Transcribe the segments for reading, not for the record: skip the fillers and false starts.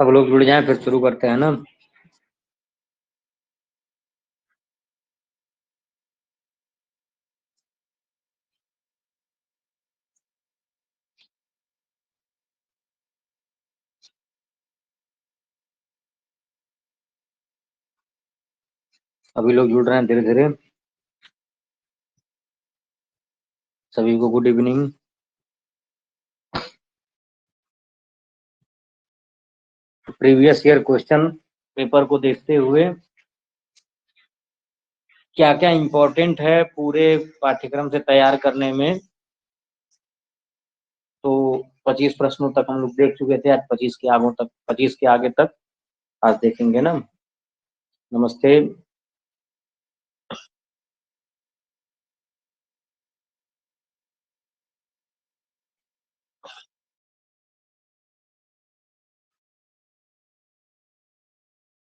सब लोग जुड़ जाएं फिर शुरू करते हैं ना। अभी लोग जुड़ रहे हैं धीरे धीरे। सभी को good evening. Previous year question paper को देखते हुए क्या क्या इम्पोर्टेंट है पूरे पाठ्यक्रम से तैयार करने में, तो 25 प्रश्नों तक हम लोग देख चुके थे। आज 25 के आगे तक आज देखेंगे ना। नमस्ते।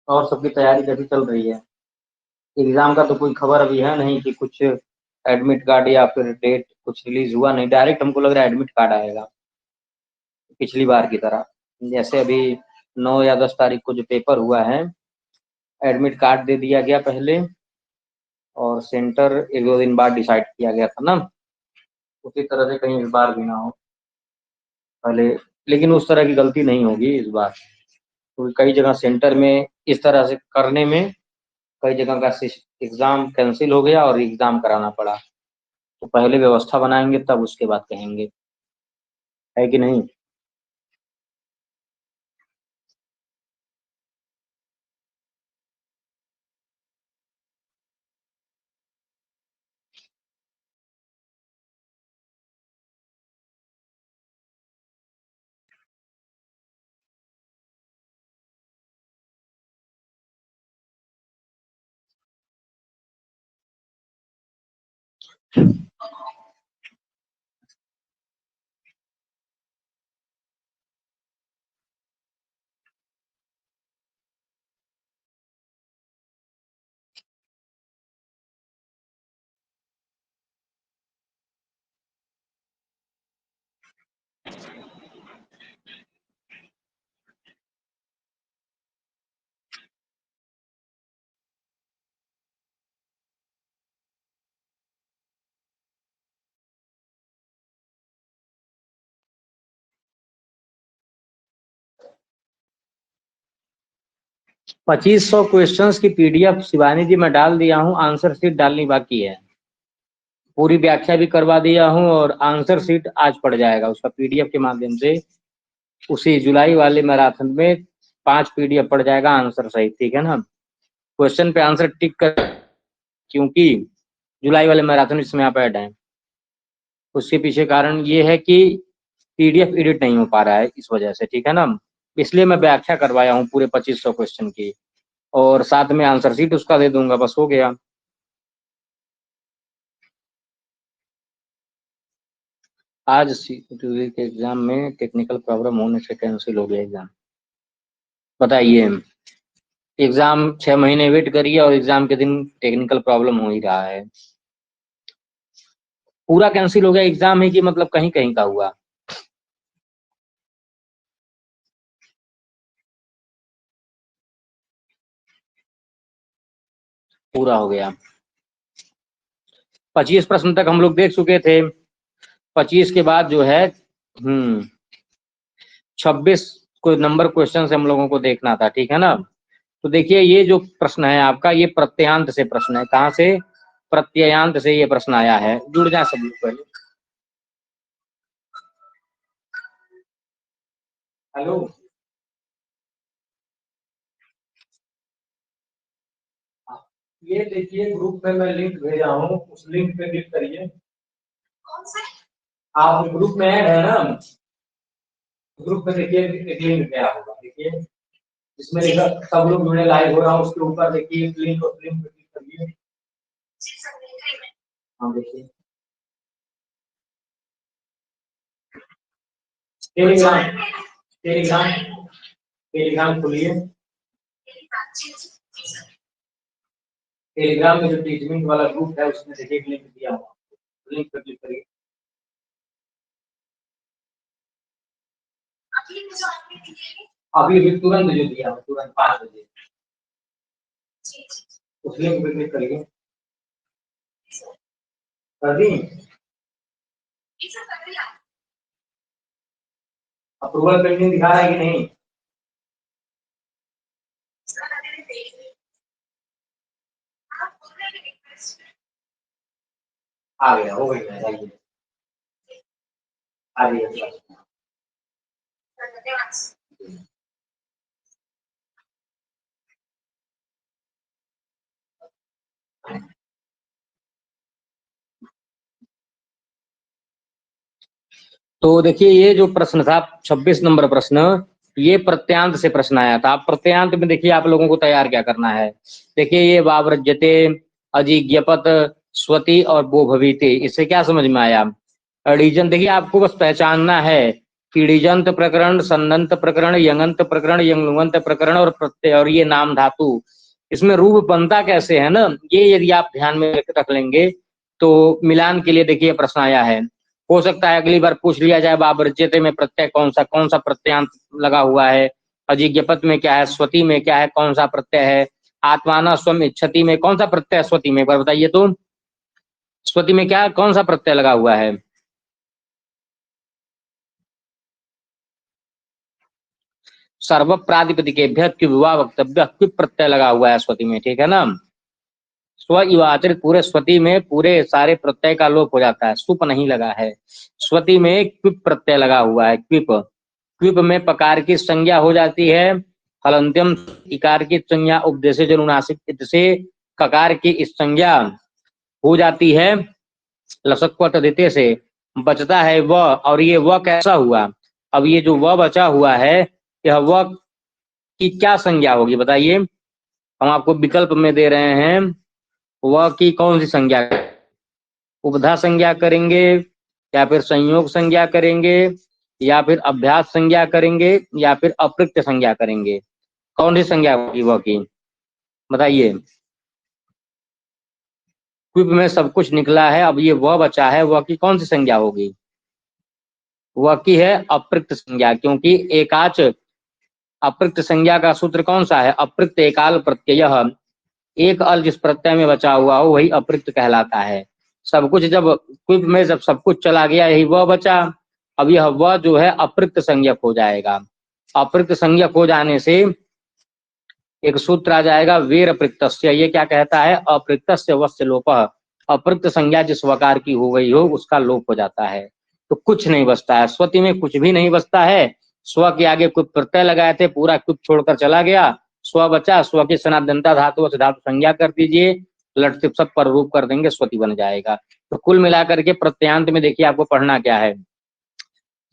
और सबकी तैयारी कैसी चल रही है? एग्जाम का तो कोई खबर अभी है नहीं कि कुछ एडमिट कार्ड या फिर डेट कुछ रिलीज हुआ नहीं। डायरेक्ट हमको लग रहा है एडमिट कार्ड आएगा पिछली बार की तरह। जैसे अभी 9 या 10 तारीख को जो पेपर हुआ है, एडमिट कार्ड दे दिया गया पहले और सेंटर 1-2 दिन बाद डिसाइड किया गया था ना। उसी तरह से कहीं इस बार भी ना हो पहले। लेकिन उस तरह की गलती नहीं होगी इस बार, क्योंकि कई जगह सेंटर में इस तरह से करने में कई जगह का एग्जाम कैंसिल हो गया और एग्जाम कराना पड़ा। तो पहले व्यवस्था बनाएंगे तब उसके बाद कहेंगे, है कि नहीं? पच्चीस सौ क्वेश्चन की पीडीएफ शिवानी जी मैं डाल दिया हूँ, आंसर शीट डालनी बाकी है। पूरी व्याख्या भी करवा दिया हूँ और आंसर शीट आज पड़ जाएगा उसका पीडीएफ के माध्यम से। उसी जुलाई वाले मैराथन में 5 पीडीएफ पड़ जाएगा आंसर सहित, ठीक है ना। क्वेश्चन पे आंसर टिक कर, क्योंकि जुलाई वाले मैराथन इसमें आप ऐड है। उसके पीछे कारण ये है कि पीडीएफ एडिट नहीं हो पा रहा है इस वजह से, ठीक है ना। इसलिए मैं व्याख्या करवाया हूँ पूरे 2500 क्वेश्चन की, और साथ में आंसर शीट उसका दे दूंगा, बस हो गया। आज सीटीवी के एग्जाम में टेक्निकल प्रॉब्लम होने से कैंसिल हो गया एग्जाम। बताइए, एग्जाम 6 महीने वेट करिए और एग्जाम के दिन टेक्निकल प्रॉब्लम हो ही रहा है। पूरा कैंसिल हो गया एग्जाम है कि मतलब कहीं कहीं का हुआ? पूरा हो गया। 25 प्रश्न तक हम लोग देख चुके थे। 25 के बाद जो है 26 को नंबर क्वेश्चन से हम लोगों को देखना था, ठीक है ना। तो देखिए ये जो प्रश्न है आपका, ये प्रत्ययांत से प्रश्न है। कहाँ से? प्रत्ययांत से ये प्रश्न आया है। जुड़ जाए सब लोग पहले। हेलो, ये देखिए ग्रुप में मैं लिंक भेजा हूँ, उस लिंक पे क्लिक करिए। कौन सा? आप ग्रुप में ऐड है ना, ग्रुप पे देखिए एक लिंक गया होगा, देखिए इसमें लिखा सब लोग जुड़े लाइव हो रहा हूँ, उसके ऊपर देखिए लिंक, और लिंक पे क्लिक करिए। हाँ देखिए टेलीग्राम, टेलीग्राम, टेलीग्राम खोलिए। टेलीग्राम में जो टीचिंग वाला ग्रुप है उसमें देखिए लिंक दिया हुआ, लिंक पे क्लिक करिए। अभी अभी तुरंत जो दिया तुरंत 5 बजे उस लिंक पे क्लिक करिए। कर दी अप्रूवल पेंडिंग दिखा रहा है कि नहीं? आ गया, हो गई है, आ गई है। तो देखिए ये जो प्रश्न था 26 नंबर प्रश्न, ये प्रत्यांत से प्रश्न आया था। आप प्रत्यांत में देखिए आप लोगों को तैयार क्या करना है। देखिए ये वावृज्यते, अजिज्ञपत, स्वति और बोभवीति, इससे क्या समझ में आया? रीजन देखिए आपको बस पहचानना है कि ऋजंत प्रकरण, सन्नंत प्रकरण, यंगंत प्रकरण, यंगलुगंत प्रकरण और प्रत्यय और ये नाम धातु, इसमें रूप बनता कैसे है ना, ये यदि आप ध्यान में रख लेंगे तो मिलान के लिए देखिए प्रश्न आया है। हो सकता है अगली बार पूछ लिया जाए वावृज्यते में प्रत्यय कौन सा प्रत्यांत लगा हुआ है, अजिज्ञपत में क्या है, स्वति में क्या है, कौन सा प्रत्यय है, आत्माना स्वम इच्छति में कौन सा प्रत्यय, स्वति में एक बार बताइए तो, स्वति में क्या कौन सा प्रत्यय लगा हुआ है? सर्व प्रातिपदिकेभ्य विवाह वक्तव्य क्विप प्रत्यय लगा हुआ है स्वति में, ठीक है ना। स्व युवाचरित पूरे स्वति में पूरे सारे प्रत्यय का लोप हो जाता है, सुप नहीं लगा है। स्वति में क्विप प्रत्यय लगा हुआ है, क्विप। क्विप में पकार की संज्ञा हो जाती है, हलंत्यम इकार की संज्ञा उपदेशे जनुनासिक से ककार की संज्ञा हो जाती है लसक्वट देते से, बचता है व, और ये व कैसा हुआ? अब ये जो व बचा हुआ है, यह व की क्या संज्ञा होगी बताइए? हम आपको विकल्प में दे रहे हैं, व की कौन सी संज्ञा? उपधा संज्ञा करेंगे, या फिर संयोग संज्ञा करेंगे, या फिर अभ्यास संज्ञा करेंगे, या फिर अप्रयुक्त संज्ञा करेंगे? कौन सी संज्ञा होगी व की बताइए? क्विप में सब कुछ निकला है, अब ये व बचा है, व की कौन सी संज्ञा होगी? व की है अप्रयुक्त संज्ञा, क्योंकि एकाच अप्रयुक्त संज्ञा का सूत्र कौन सा है? अप्रयुक्त एकाल प्रत्यय, एक अल जिस प्रत्यय में बचा हुआ हो वही अप्रयुक्त कहलाता है। सब कुछ जब क्विप में जब सब कुछ चला गया, यही वह बचा, अब यह वह जो है अप्रयुक्त संज्ञक हो जाएगा। अप्रयुक्त संज्ञक हो जाने से एक सूत्र आ जाएगा वीर अप्रयुक्तस्य, ये क्या कहता है? अप्रयुक्तस्य वस्य लोपः, अप्रयुक्त संज्ञा जिस वकार की हो गई हो उसका लोप हो जाता है, तो कुछ नहीं बचता है। स्वति में कुछ भी नहीं बचता है, स्व के आगे कुछ प्रत्यय लगाए थे, पूरा कुछ छोड़कर चला गया, स्व बचा, स्व की सनातनता धातु धातु संज्ञा कर दीजिए, लट तिप सब पर रूप कर देंगे, स्वति बन जाएगा। तो कुल मिलाकर के प्रत्यांत में देखिए आपको पढ़ना क्या है।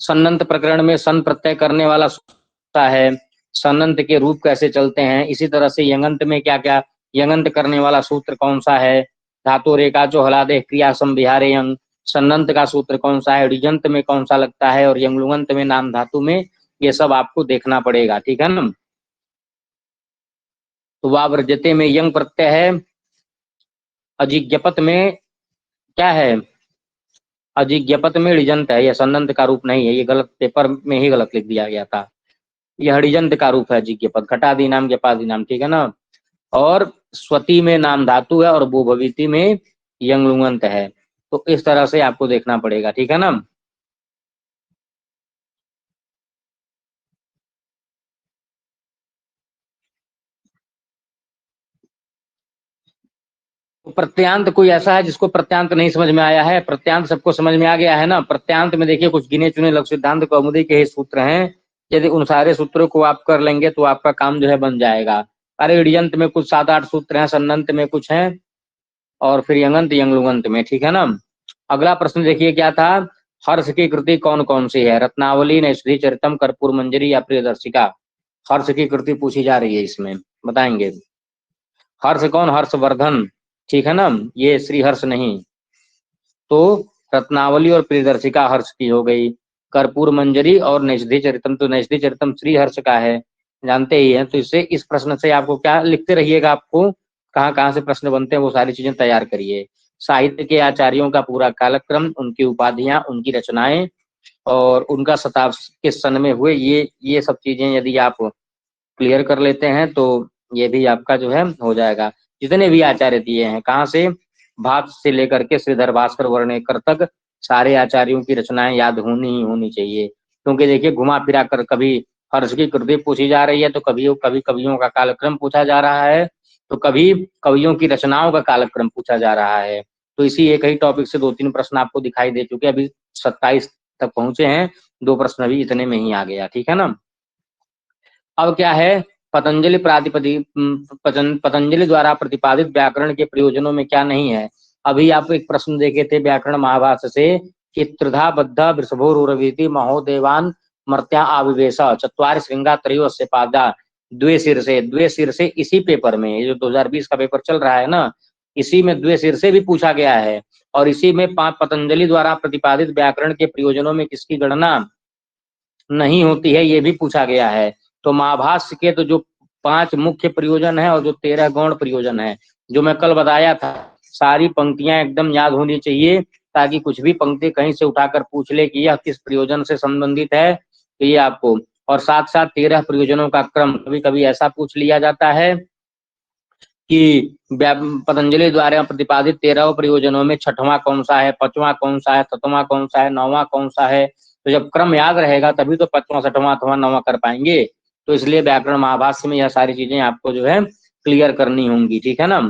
सन्नंत प्रकरण में सन प्रत्यय करने वाला सूत्र है, सन्नंत के रूप कैसे चलते हैं। इसी तरह से यंगंत में क्या क्या यंगंत करने वाला सूत्र कौन सा है, धातु रेखा जो हलादे क्रिया संविहारे यंग, सन्नंत का सूत्र कौन सा है, ऋजंत में कौन सा लगता है, और यंगलुगंत में नाम धातु में, ये सब आपको देखना पड़ेगा, ठीक है ना। तो वावृजते में यंग प्रत्यय है, अजिज्ञपत में क्या है? अजिज्ञपत में ऋजंत है, यह सन्नंत का रूप नहीं है, ये गलत पेपर में ही गलत लिख दिया गया था, यह ऋजंत का रूप है अजिज्ञपत, घटादि नाम ज्ञपादि नाम, ठीक है ना। और स्वति में नाम धातु है और बोभवीति में यंगलुगंत है, तो इस तरह से आपको देखना पड़ेगा, ठीक है ना। तो प्रत्यांत कोई ऐसा है जिसको प्रत्यांत नहीं समझ में आया है? प्रत्यांत सबको समझ में आ गया है ना। प्रत्यांत में देखिए कुछ गिने चुने लघु सिद्धांत कौमुदी के ही सूत्र हैं, यदि उन सारे सूत्रों को आप कर लेंगे तो आपका काम जो है बन जाएगा। अरे ऋजंत में कुछ 7-8 सूत्र हैं, सन्नंत में कुछ हैं, और फिर यंगंत यंगलुगंत में, ठीक है ना। अगला प्रश्न देखिए क्या था, हर्ष की कृति कौन कौन सी है? रत्नावली, नैषधि चरितम, कर्पूर मंजरी या प्रियदर्शिका? हर्ष की कृति पूछी जा रही है, इसमें बताएंगे। हर्ष कौन? हर्षवर्धन, ठीक है ना, ये श्री हर्ष नहीं। तो रत्नावली और प्रियदर्शिका हर्ष की हो गई, कर्पूर मंजरी और नैषधि चरितम, तो नैषधि चरितम श्री हर्ष का है, जानते ही हैं। तो इससे इस प्रश्न से आपको क्या लिखते रहिएगा, आपको कहाँ कहाँ से प्रश्न बनते हैं वो सारी चीजें तैयार करिए। साहित्य के आचार्यों का पूरा कालक्रम, उनकी उपाधियां, उनकी रचनाएं, और उनका शताब्दी किस सन में हुए, ये सब चीजें यदि आप क्लियर कर लेते हैं तो ये भी आपका जो है हो जाएगा। जितने भी आचार्य दिए हैं, कहाँ से, भाट से लेकर के श्रीधर भास्कर वर्णेकर तक सारे आचार्यों की रचनाएं याद होनी ही होनी चाहिए। क्योंकि देखिए घुमा फिरा कर कभी हर्ष की कृति पूछी जा रही है, तो कभी कभी कवियों का कालक्रम पूछा जा रहा है, तो कभी कवियों की रचनाओं का कालक्रम पूछा जा रहा है। तो इसी एक ही टॉपिक से 2-3 प्रश्न आपको दिखाई दे चुके, अभी 27 तक पहुंचे हैं, 2 प्रश्न भी इतने में ही आ गया, ठीक है ना। अब क्या है, पतंजलि पतंजलि द्वारा प्रतिपादित व्याकरण के प्रयोजनों में क्या नहीं है। अभी आप एक प्रश्न देखे थे व्याकरण महाभाष्य से कि त्रिधा बद्ध वृषभोरुरवीति महोदेवान मर्त्या आविवेश चत्वारि श्रृंगा त्रयोस्य पादा द्वे शीर्षे इसी पेपर में, ये जो 2020 का पेपर चल रहा है ना, इसी में द्वे शीर्षे भी पूछा गया है। और इसी में पतंजलि द्वारा प्रतिपादित व्याकरण के प्रयोजनों में किसकी गणना नहीं होती है, ये भी पूछा गया है। तो महाभाष्य के तो जो 5 मुख्य प्रयोजन है और जो 13 गौण प्रयोजन है, जो मैं कल बताया था, सारी पंक्तियां एकदम याद होनी चाहिए, ताकि कुछ भी पंक्ति कहीं से उठाकर पूछ ले कि यह किस प्रयोजन से संबंधित है, तो ये आपको। और साथ साथ 13 प्रयोजनों का क्रम, कभी कभी ऐसा पूछ लिया जाता है कि पतंजलि द्वारा प्रतिपादित 13 प्रयोजनों में छठवां कौन सा है, 5वां कौन सा है, 7वां कौन सा है, 9वां कौन सा है। तो जब क्रम याद रहेगा तभी तो 5वां 6वां 8वां 9वां कर पाएंगे। तो इसलिए व्याकरण महाभाष्य में यह सारी चीजें आपको जो है क्लियर करनी होंगी, ठीक है ना।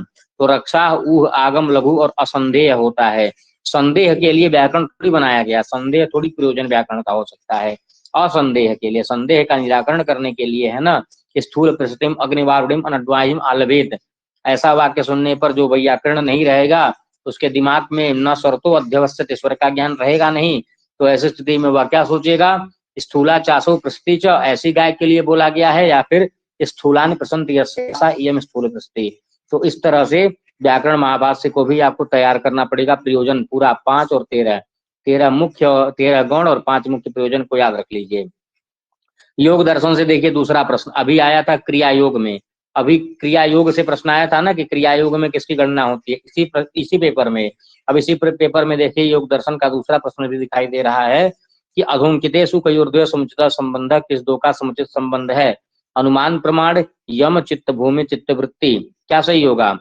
तो रक्षा, ऊह, आगम, लघु और असंदेह होता है। संदेह के लिए व्याकरण थोड़ी बनाया गया, संदेह थोड़ी प्रयोजन व्याकरण का हो सकता है। असंदेह के लिए, संदेह का निराकरण करने के लिए है ना, स्थूल प्रसतिम अग्निवारुणिम अनद्वाहिम आलवेद, ऐसा वाक्य सुनने पर जो व्याकरण नहीं रहेगा, उसके दिमाग में न शर्तो अध्यवस्थित ईश्वर का ज्ञान रहेगा नहीं। तो ऐसी स्थिति में वह क्या सोचेगा, स्थूला चासो प्रस्ति च, ऐसी गाय के लिए बोला गया है, या फिर स्थूलान प्रसंत यस्सा इयम स्थूल प्रस्ति। तो इस तरह से व्याकरण महाभाष्य को भी आपको तैयार करना पड़ेगा। प्रयोजन पूरा 5 और 13 मुख्य, 13 गौण और 5 मुख्य प्रयोजन को याद रख लीजिए। योग दर्शन से देखिए दूसरा प्रश्न अभी आया था क्रिया योग में, अभी क्रिया योग से प्रश्न आया था ना कि क्रिया योग में किसकी गणना होती है, इसी पेपर में। अब इसी पेपर में देखिए योग दर्शन का दूसरा प्रश्न भी दिखाई दे रहा है कि अधोंकितेषु कयोर्द्वय समुचित संबंध, किस दो का समुचित संबंध है। अनुमान प्रमाण, यम, चित्त भूमि, चित्तवृत्ति, क्या सही होगा।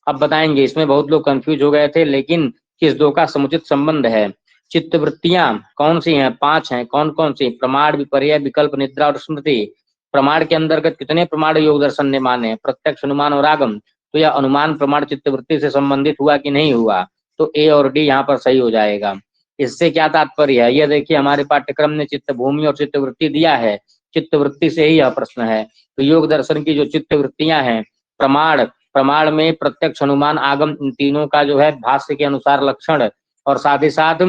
अब बताएंगे, इसमें बहुत लोग कंफ्यूज हो गए थे, लेकिन किस दो का समुचित संबंध है। चित्तवृत्तियां कौन सी हैं, 5 हैं। कौन कौन सी, प्रमाण, विपर्य, विकल्प, निद्रा और स्मृति। प्रमाण के अंतर्गत कितने प्रमाण योग दर्शन ने माने, प्रत्यक्ष, अनुमान और आगम। तो यह अनुमान प्रमाण चित्तवृत्ति से संबंधित हुआ कि नहीं हुआ, तो ए और डी यहाँ पर सही हो जाएगा। इससे क्या तात्पर्य है, यह देखिए हमारे पाठ्यक्रम ने चित्त भूमि और चित्तवृत्ति दिया है, चित्तवृत्ति से ही यह प्रश्न है। तो योग दर्शन की जो चित्तवृत्तियां हैं, प्रमाण में प्रत्यक्ष, अनुमान, आगम, इन तीनों का जो है भाष्य के अनुसार लक्षण, और साथ ही साथ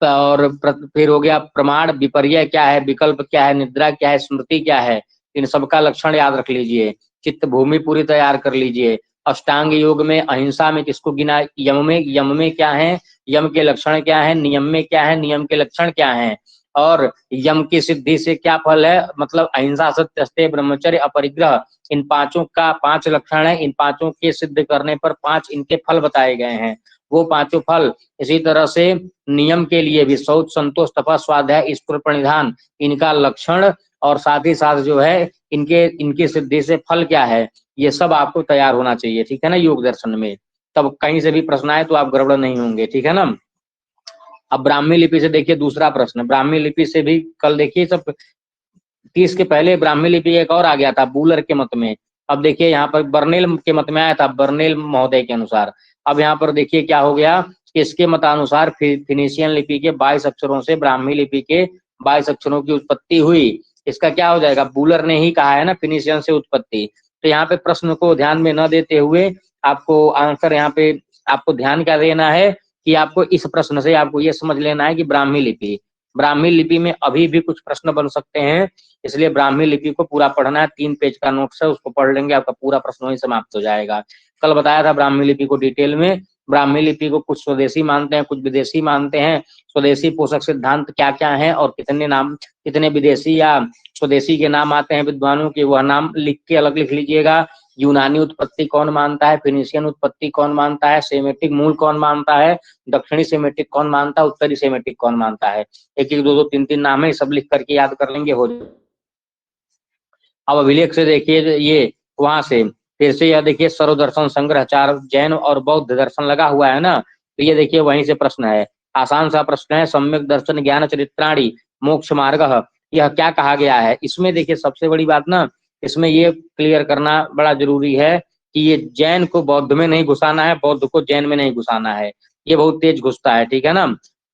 और फिर हो गया प्रमाण, विपर्य क्या है, विकल्प क्या है, निद्रा क्या है, स्मृति क्या है, इन सबका लक्षण याद रख लीजिए। चित्त भूमि पूरी तैयार कर लीजिए। अष्टांग योग में अहिंसा में किसको गिना, यम में क्या है, यम के लक्षण क्या है, नियम में क्या है, नियम के लक्षण क्या है, और यम की सिद्धि से क्या फल है, मतलब अहिंसा, सत्य, अस्तेय, ब्रह्मचर्य, अपरिग्रह, इन 5 का 5 लक्षण है। इन 5 के सिद्ध करने पर 5 इनके फल बताए गए हैं, वो 5 फल। इसी तरह से नियम के लिए भी शौच, संतोष, तपस्या, स्वाध्याय, ईश्वर प्रणिधान, इनका लक्षण, और साथ ही साथ जो है इनकी सिद्धि से फल क्या है, ये सब आपको तैयार होना चाहिए, ठीक है ना, योग दर्शन में। तब कहीं से भी प्रश्न आए तो आप गड़बड़ नहीं होंगे, ठीक है ना। अब ब्राह्मी लिपि से देखिए दूसरा प्रश्न, ब्राह्मी लिपि से भी कल देखिए सब 30 के पहले ब्राह्मी लिपि एक और आ गया था बूलर के मत में। अब देखिए यहाँ पर बर्नेल के मत में आया था, बर्नेल महोदय के अनुसार। अब यहाँ पर देखिए क्या हो गया कि इसके मतानुसार फिनिशियन लिपि के 22 अक्षरों से ब्राह्मी लिपि के 22 अक्षरों की उत्पत्ति हुई। इसका क्या हो जाएगा, बूलर ने ही कहा है ना फिनिशियन से उत्पत्ति। तो यहाँ पे प्रश्न को ध्यान में न देते हुए आपको आंसर यहाँ पे आपको ध्यान क्या देना है कि आपको इस प्रश्न से आपको ये समझ लेना है कि ब्राह्मी लिपि में अभी भी कुछ प्रश्न बन सकते हैं, इसलिए ब्राह्मी लिपि को पूरा पढ़ना है। 3 पेज का नोट्स है, उसको पढ़ लेंगे, आपका पूरा प्रश्न वहीं समाप्त हो जाएगा। कल बताया था ब्राह्मी लिपि को डिटेल में। ब्राह्मी लिपि को कुछ स्वदेशी मानते हैं, कुछ विदेशी मानते हैं। स्वदेशी पोषक सिद्धांत क्या क्या है और कितने विदेशी या स्वदेशी के नाम आते हैं विद्वानों के, वह नाम लिख के अलग लिख लीजिएगा। यूनानी उत्पत्ति कौन मानता है, फिनिशियन उत्पत्ति कौन मानता है, सेमेटिक मूल कौन मानता है, दक्षिणी सेमेटिक कौन मानता है, उत्तरी सेमेटिक कौन मानता है। एक एक दो दो तीन तीन नाम है, सब लिख करके याद कर लेंगे हो। अब अभिलेख से देखिए ये वहां से फिर से यह देखिए सर्वदर्शन संग्रह, 4 जैन और बौद्ध दर्शन लगा हुआ है ना, तो ये देखिए वहीं से प्रश्न है, आसान सा प्रश्न है। सम्यक दर्शन ज्ञान चरित्राणी मोक्ष मार्ग, यह क्या कहा गया है। इसमें देखिए सबसे बड़ी बात ना, इसमें ये क्लियर करना बड़ा जरूरी है कि ये जैन को बौद्ध में नहीं घुसाना है, बौद्ध को जैन में नहीं घुसाना है, ये बहुत तेज घुसता है, ठीक है ना।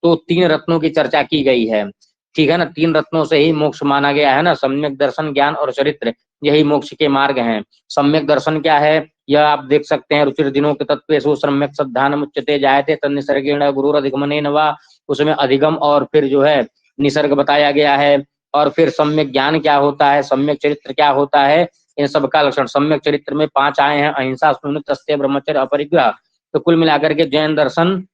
तो 3 रत्नों की चर्चा की गई है, ठीक है ना, 3 रत्नों से ही मोक्ष माना गया है ना, सम्यक दर्शन ज्ञान और चरित्र, यही मोक्ष के मार्ग हैं। सम्यक दर्शन क्या है, यह आप देख सकते हैं, रुचिर दिनों के तत्व सम्यक श्रद्धान मुच्यते जायते तन्निसर्गेण गुरुर अधिगमनेन वा, उसमें अधिगम और फिर जो है निसर्ग बताया गया है। और फिर सम्यक ज्ञान क्या होता है, सम्यक चरित्र क्या होता है, इन सब का लक्षण सम्यक चरित्र में 5 आए हैं, अहिंसा, शून्य, ब्रह्मचर्य, अपरिग्रह। तो कुल मिलाकर के जैन दर्शन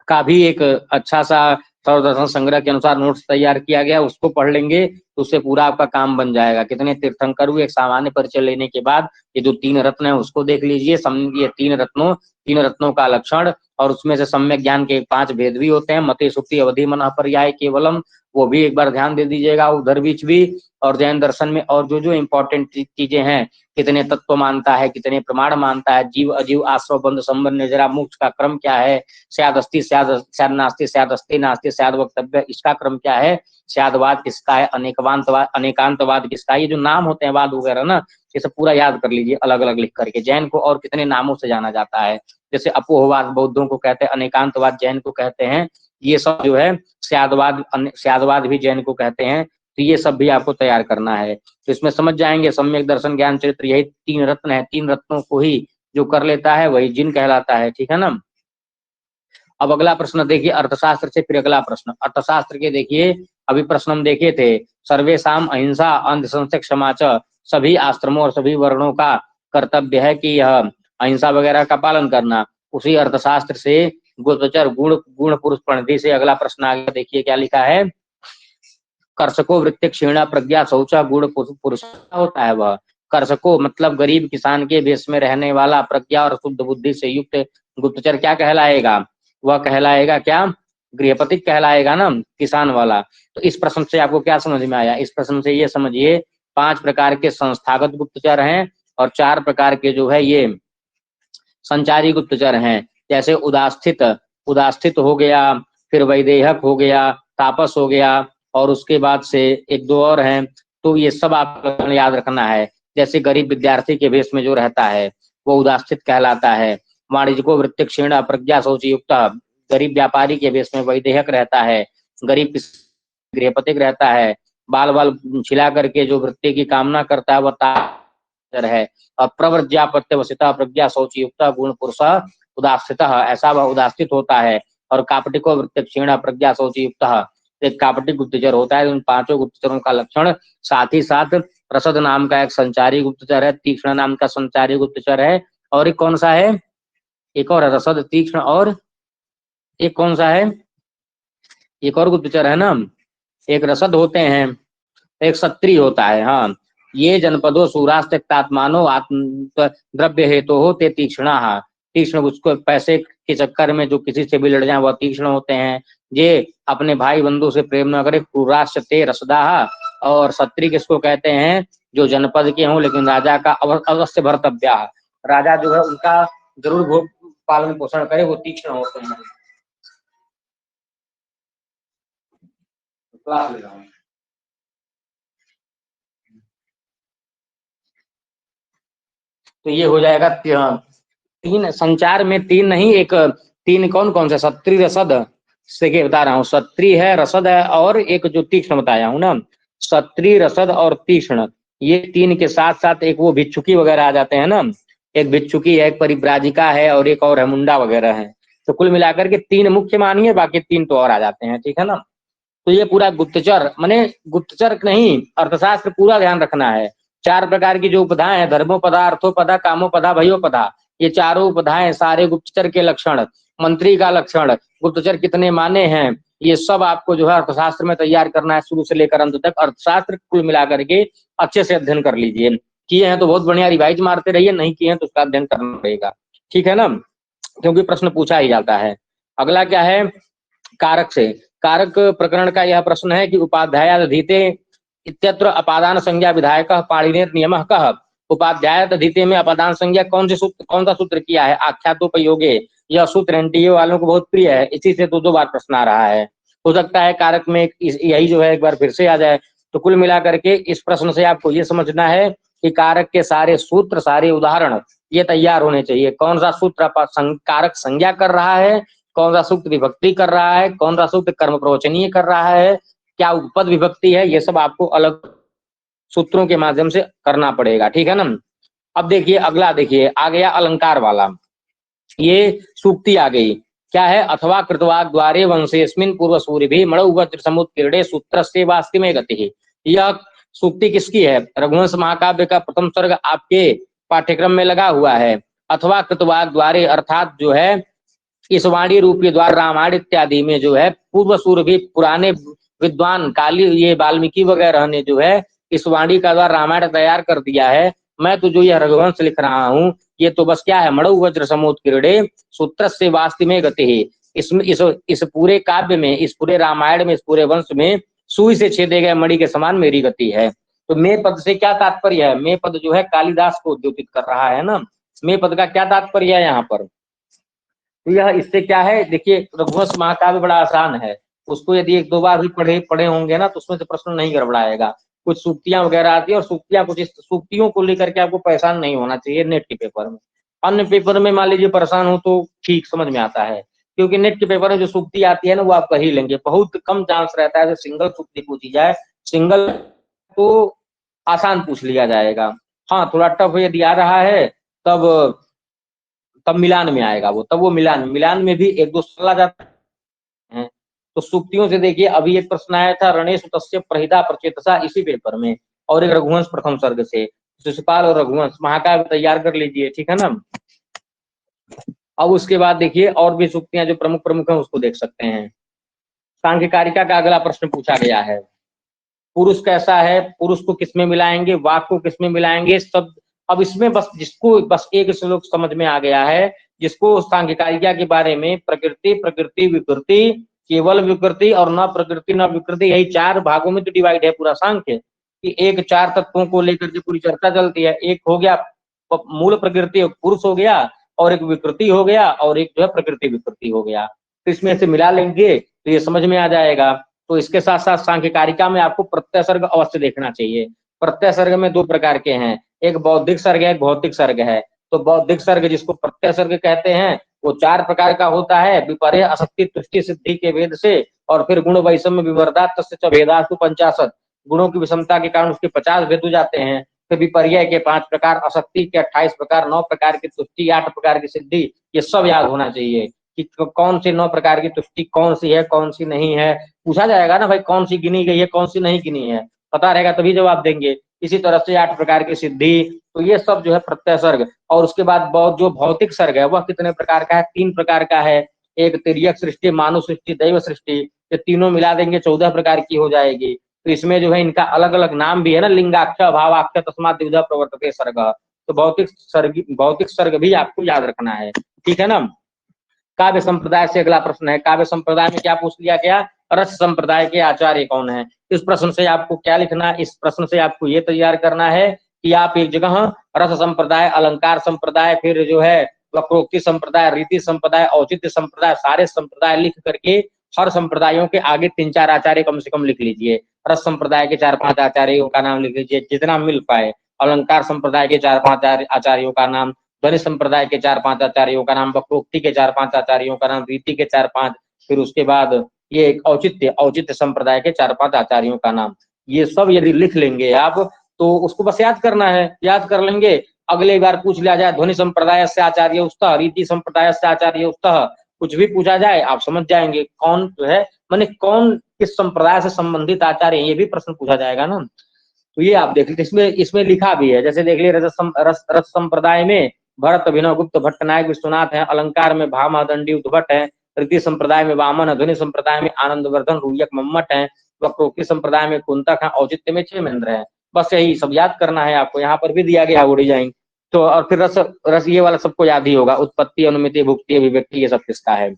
का भी एक अच्छा सा सर्वदर्शन संग्रह के अनुसार नोट्स तैयार किया गया, उसको पढ़ लेंगे तो उससे पूरा आपका काम बन जाएगा। कितने तीर्थंकर हुए, एक सामान्य परिचय लेने के बाद ये जो 3 रत्न है उसको देख लीजिए, ये 3 रत्नों का लक्षण, और उसमें से सम्यक ज्ञान के 5 भेद भी होते हैं, मति सुक्ति अवधि मन पर्याय केवलम, वो भी एक बार ध्यान दे दीजिएगा उधर बीच भी। और जैन दर्शन में और जो जो इम्पोर्टेंट चीजें हैं, कितने तत्व मानता है, कितने प्रमाण मानता है, जीव अजीव आश्रव बंध संबंध निर्जरा मोक्ष का क्रम क्या है, स्याद अस्ति स्याद नास्ति, स्याद अस्ति नास्ति, स्याद वक्तव्य, इसका क्रम क्या है, स्यादवाद किसका है, अनेकांतवाद किसका है, ये जो नाम होते हैं वाद वगैरह ना, ये सब पूरा याद कर लीजिए अलग अलग लिख करके। जैन को और कितने नामों से जाना जाता है, जैसे अपोहवाद बौद्धों को कहते हैं, अनेकांतवाद जैन को कहते हैं, ये सब जो है स्यादवाद भी जैन को कहते हैं। तो ये सब भी आपको तैयार करना है, तो इसमें समझ जाएंगे सम्यक दर्शन ज्ञान चरित्र, यही 3 रत्न है, 3 रत्नों को ही जो कर लेता है वही जिन कहलाता है, ठीक है ना। अब अगला प्रश्न देखिए, अर्थशास्त्र से फिर अगला प्रश्न, अर्थशास्त्र के देखिए अभी प्रश्न हम देखे थे, सर्वेशाम अहिंसा अंधसंशय क्षमा च, सभी आश्रमों और सभी वर्णों का कर्तव्य है कि यह अहिंसा वगैरह का पालन करना। उसी अर्थशास्त्र से गुप्तचर गुण गुण पुरुष प्रणति से अगला प्रश्न आ गया, देखिए क्या लिखा है, कर्षको वृत्ति क्षीणा प्रज्ञा शौचा गुण पुरुष होता है वह। कर्षको मतलब गरीब किसान के भेष में रहने वाला, प्रज्ञा और शुद्ध बुद्धि से युक्त गुप्तचर क्या कहलाएगा, वह कहलाएगा क्या, गृहपति कहलाएगा ना, किसान वाला। तो इस प्रश्न से आपको क्या समझ में आया, इस प्रश्न से ये समझिए 5 प्रकार के संस्थागत गुप्तचर हैं और 4 प्रकार के जो है ये संचारी गुप्तचर हैं। जैसे उदास्थित हो गया, फिर वैदेहक हो गया, तापस हो गया, और उसके बाद से 1-2 और हैं, तो ये सब आपको याद रखना है। जैसे गरीब विद्यार्थी के भेष में जो रहता है वो उदास्थित कहलाता है। वाणिज्यको वृत्ति क्षीण प्रज्ञा शौच युक्त, गरीब व्यापारी के भेष में वैदेहक रहता है। गरीब गृहपतिक रहता है। बाल बाल छिला करके जो वृत्ति की कामना करता है वह तार है। और प्रव्रज्यापत्य वसिता प्रज्ञा शौच युक्त गुण पुरुष उदास्थित, ऐसा वह उदास्थित होता है। और कापटिको वृत्ति क्षीण प्रज्ञा शौच युक्त, एक कापटिक गुप्तचर होता है। उन 5 गुप्तचरों का लक्षण, साथ ही साथ रसद नाम का एक संचारी गुप्तचर है, तीक्ष्ण नाम का संचारी गुप्तचर है, और एक कौन सा है, एक और रसद, तीक्ष्ण, और एक कौन सा है, एक और गुप्तचर है ना, एक रसद होते हैं, एक सत्री होता है। हाँ, ये जनपदों सूरास्त्यात्मानो आत्म द्रव्य हेतु होते तीक्ष्णा, तीक्ष्ण, उसको पैसे के चक्कर में जो किसी से भी लड़ जाए वह तीक्ष्ण होते हैं। ये अपने भाई बंधु से प्रेम न करे, क्रूराश्चते रसदाह। और सत्री किसको कहते हैं, जो जनपद के हों लेकिन राजा का अवश्य भर्तव्य, राजा जो है उनका जरूर पालन पोषण करे, वो तीक्ष्ण होते हैं। तो ये हो जाएगा 3 संचार में, 3 नहीं, एक 3 कौन कौन से, सत्री रसद से बता रहा हूँ, सत्री है, रसद है, और एक जो तीक्ष्ण बताया हूँ ना, सत्री रसद और तीक्ष्ण, ये 3 के साथ साथ एक वो भिक्षुकी वगैरह आ जाते हैं ना, एक भिक्षुकी है, एक परिव्राजिका है, और एक और है मुंडा वगैरह है। तो कुल मिलाकर के 3 मुख्य मानिए, बाकी 3 तो और आ जाते हैं, ठीक है ना। तो ये पूरा गुप्तचर माने गुप्तचर नहीं, अर्थशास्त्र पूरा ध्यान रखना है। 4 प्रकार की जो उपधाएं हैं, धर्मोपदा, अर्थोपदा, कामोपदा, भयोपदा, ये चारों उपधाएं सारे गुप्तचर के लक्षण, मंत्री का लक्षण, गुप्तचर कितने माने हैं, ये सब आपको जो है अर्थशास्त्र में तैयार करना है, शुरू से लेकर अंत तक। अर्थशास्त्र कुल मिलाकर के अच्छे से अध्ययन कर लीजिए। किए हैं तो बहुत बढ़िया रिवाइज मारते रहिए, नहीं किए हैं तो उसका अध्ययन करना पड़ेगा, ठीक है ना, क्योंकि प्रश्न पूछा ही जाता है। अगला क्या है, कारक से। कारक प्रकरण का यह प्रश्न है कि उपाध्यायादधीते इत्यत्र अपादान संज्ञा विधायक पाणिनेर नियमः कः। उपाध्यायादधीते में अपादान संज्ञा कौन सा सूत्र किया है, आख्यातोपयोगे। यह सूत्र एनटीए वालों को बहुत प्रिय है, इसी से दो बार प्रश्न आ रहा है। हो सकता है कारक में यही जो है एक बार फिर से आ जाए। तो कुल मिलाकर के इस प्रश्न से आपको ये समझना है कि कारक के सारे सूत्र, सारे उदाहरण ये तैयार होने चाहिए। कौन सा सूत्र कारक संज्ञा कर रहा है, कौन सा सूत्र विभक्ति कर रहा है, कौन सा सूत्र कर्म प्रवचनीय कर रहा है, क्या उपपद विभक्ति है, ये सब आपको अलग सूत्रों के माध्यम से करना पड़ेगा, ठीक है ना। अब देखिए अगला, देखिए आ गया अलंकार वाला, ये सूक्ति आ गई। क्या है, अथवा कृतवाक द्वारे वंशेस्मिन पूर्व सूर्य भी मणु वज्र समुत्कीर्णे सूत्र से वास्ति में गति। यह सूक्ति किसकी है, रघुवंश महाकाव्य का प्रथम सर्ग आपके पाठ्यक्रम में लगा हुआ है। अथवा कृतवाक द्वारे अर्थात जो है इस वाणी रूपी द्वार रामायण इत्यादि में जो है पूर्व सूर्य भी पुराने विद्वान काली ये वाल्मीकि वगैरह ने जो है इस वाणी का द्वार रामायण तैयार कर दिया है। मैं तो जो यह रघुवंश लिख रहा हूँ ये तो बस क्या है, मणु वज्र समुत्कीर्णे सूत्र से वास्ति में गति है। इसमें इस पूरे काव्य में, इस पूरे रामायण में, इस पूरे वंश में सुई से छेदे गए मणि के समान मेरी गति है। तो मे पद से क्या तात्पर्य है, मे पद जो है कालिदास को उद्योतित कर रहा है ना। मे पद का क्या तात्पर्य है यहाँ पर, तो यह इससे क्या है, देखिए रघुवंश महाकाव्य बड़ा आसान है, उसको यदि एक दो बार भी पढ़े होंगे ना तो उसमें से प्रश्न नहीं गड़बड़ाएगा। कुछ सूक्तियां वगैरह आती है और सूक्तियां कुछ सूक्तियों को लेकर के आपको परेशान नहीं होना चाहिए नेट के पेपर में। अन्य पेपर में मान लीजिए परेशान हो तो ठीक समझ में आता है, क्योंकि नेट के पेपर में जो सूक्ति आती है ना वो आप कर ही लेंगे, बहुत कम चांस रहता है जो सिंगल सूक्ति पूछी जाए। सिंगल तो आसान पूछ लिया जाएगा, हाँ थोड़ा टफ यदि आ रहा है तब मिलान में आएगा वो, तब वो मिलान में भी एक दो सवाल आ जाता है। तो सूक्तियों से देखिए अभी एक प्रश्न आया था रणेश तस्य प्रहिता प्रचेतसा इसी पेपर में, और एक रघुवंश प्रथम सर्ग से, शिशुपाल और रघुवंश महाकाव्य तैयार कर लीजिए, ठीक है ना। अब उसके बाद देखिए और भी सूक्तियां जो प्रमुख प्रमुख है उसको देख सकते हैं। सांख्यकारिका का अगला प्रश्न पूछा गया है, पुरुष कैसा है, पुरुष को किसमें मिलाएंगे, वाक को किसमें मिलाएंगे, सब। अब इसमें बस जिसको बस एक श्लोक समझ में आ गया है, जिसको सांख्यकारिका के बारे में प्रकृति प्रकृति विकृति, केवल विकृति और न प्रकृति न विकृति, यही चार भागों में तो डिवाइड है पूरा सांख्य, कि एक चार तत्वों को लेकर के पूरी चर्चा चलती है। एक हो गया मूल प्रकृति पुरुष हो गया, और एक विकृति हो गया, और एक जो है प्रकृति विकृति हो गया। तो इसमें से मिला लेंगे तो ये समझ में आ जाएगा। तो इसके साथ साथ सांख्यकारिका में आपको प्रत्यय सर्ग अवश्य देखना चाहिए। प्रत्यय सर्ग में दो प्रकार के हैं, एक बौद्धिक सर्ग है, एक भौतिक सर्ग है। तो बौद्धिक सर्ग जिसको प्रत्यय सर्ग कहते हैं वो चार प्रकार का होता है, विपर्य असक्ति तुष्टि सिद्धि के भेद से, और फिर गुण वैषम्य विवर्धात तस्य च भेदास्तु 50। गुणों की विषमता के कारण उसके 50 भेद हो जाते हैं। फिर विपर्य के 5 प्रकार, असक्ति के 28 प्रकार, 9 प्रकार की तुष्टि, 8 प्रकार की सिद्धि, ये सब याद होना चाहिए कि कौन सी 9 प्रकार की तुष्टि कौन सी है कौन सी नहीं है। पूछा जाएगा ना भाई कौन सी गिनी गई है कौन सी नहीं गिनी है, पता रहेगा तभी जवाब देंगे। इसी तरह से 8 प्रकार की सिद्धि, तो ये सब जो है प्रत्यय सर्ग। और उसके बाद जो भौतिक सर्ग है वह कितने प्रकार का है, 3 प्रकार का है। एक तिर्यक सृष्टि, मानव सृष्टि, दैव सृष्टि, ये तीनों मिला देंगे 14 प्रकार की हो जाएगी। तो इसमें जो है इनका अलग अलग नाम भी है ना, लिंगाक्ष भावाक्ष तस्मात् द्विधा प्रवर्तते सर्ग। तो भौतिक सर्ग भी आपको याद रखना है, ठीक है ना। काव्य संप्रदाय से अगला प्रश्न है, काव्य संप्रदाय में क्या पूछ लिया गया, रस संप्रदाय के आचार्य कौन है। इस प्रश्न से आपको क्या लिखना, इस प्रश्न से आपको ये तैयार करना है कि आप एक जगह रस संप्रदाय, अलंकार संप्रदाय, फिर जो है वक्रोक्ति संप्रदाय, रीति संप्रदाय, औचित्य संप्रदाय, सारे संप्रदाय लिख करके हर संप्रदायों के आगे 3-4 आचार्य कम से कम लिख लीजिए। रस संप्रदाय के 4-5 आचार्यों का नाम लिख लीजिए जितना मिल पाए, अलंकार संप्रदाय के 4-5 आचार्यों का नाम, ध्वनि संप्रदाय के 4-5 आचार्यों का नाम, वक्रोक्ति के 4-5 आचार्यों का नाम, रीति के 4-5, फिर उसके बाद ये औचित्य संप्रदाय के 4-5 आचार्यों का नाम। ये सब यदि लिख लेंगे आप तो उसको बस याद करना है, याद कर लेंगे। अगले बार पूछ लिया जाए ध्वनि संप्रदाय से आचार्य उस्तः, रीति संप्रदाय से आचार्य उस्तः, कुछ भी पूछा जाए आप समझ जाएंगे कौन जो है माने कौन किस संप्रदाय से संबंधित आचार्य, ये भी प्रश्न पूछा जाएगा ना। तो ये आप देख लीजिए, इसमें लिखा भी है, जैसे देख लीजिए रस संप्रदाय में भरत अभिनव गुप्त भट्टनायक विश्वनाथ है, अलंकार में भामदंडी उद्भट है, रीति संप्रदाय में वामन, ध्वनि संप्रदाय में आनंदवर्धन रूयक मम्मट है, वक्रोक्ति संप्रदाय में कुंतक है, औचित्य में क्षेमेंद्र है। बस यही सब याद करना है आपको। यहाँ पर भी दिया गया वो डिजाइन। तो और फिर रस रस ये वाला सबको याद ही होगा, उत्पत्ति, अनुमिति, भुक्ति, अभिव्यक्ति, ये सब किसका है,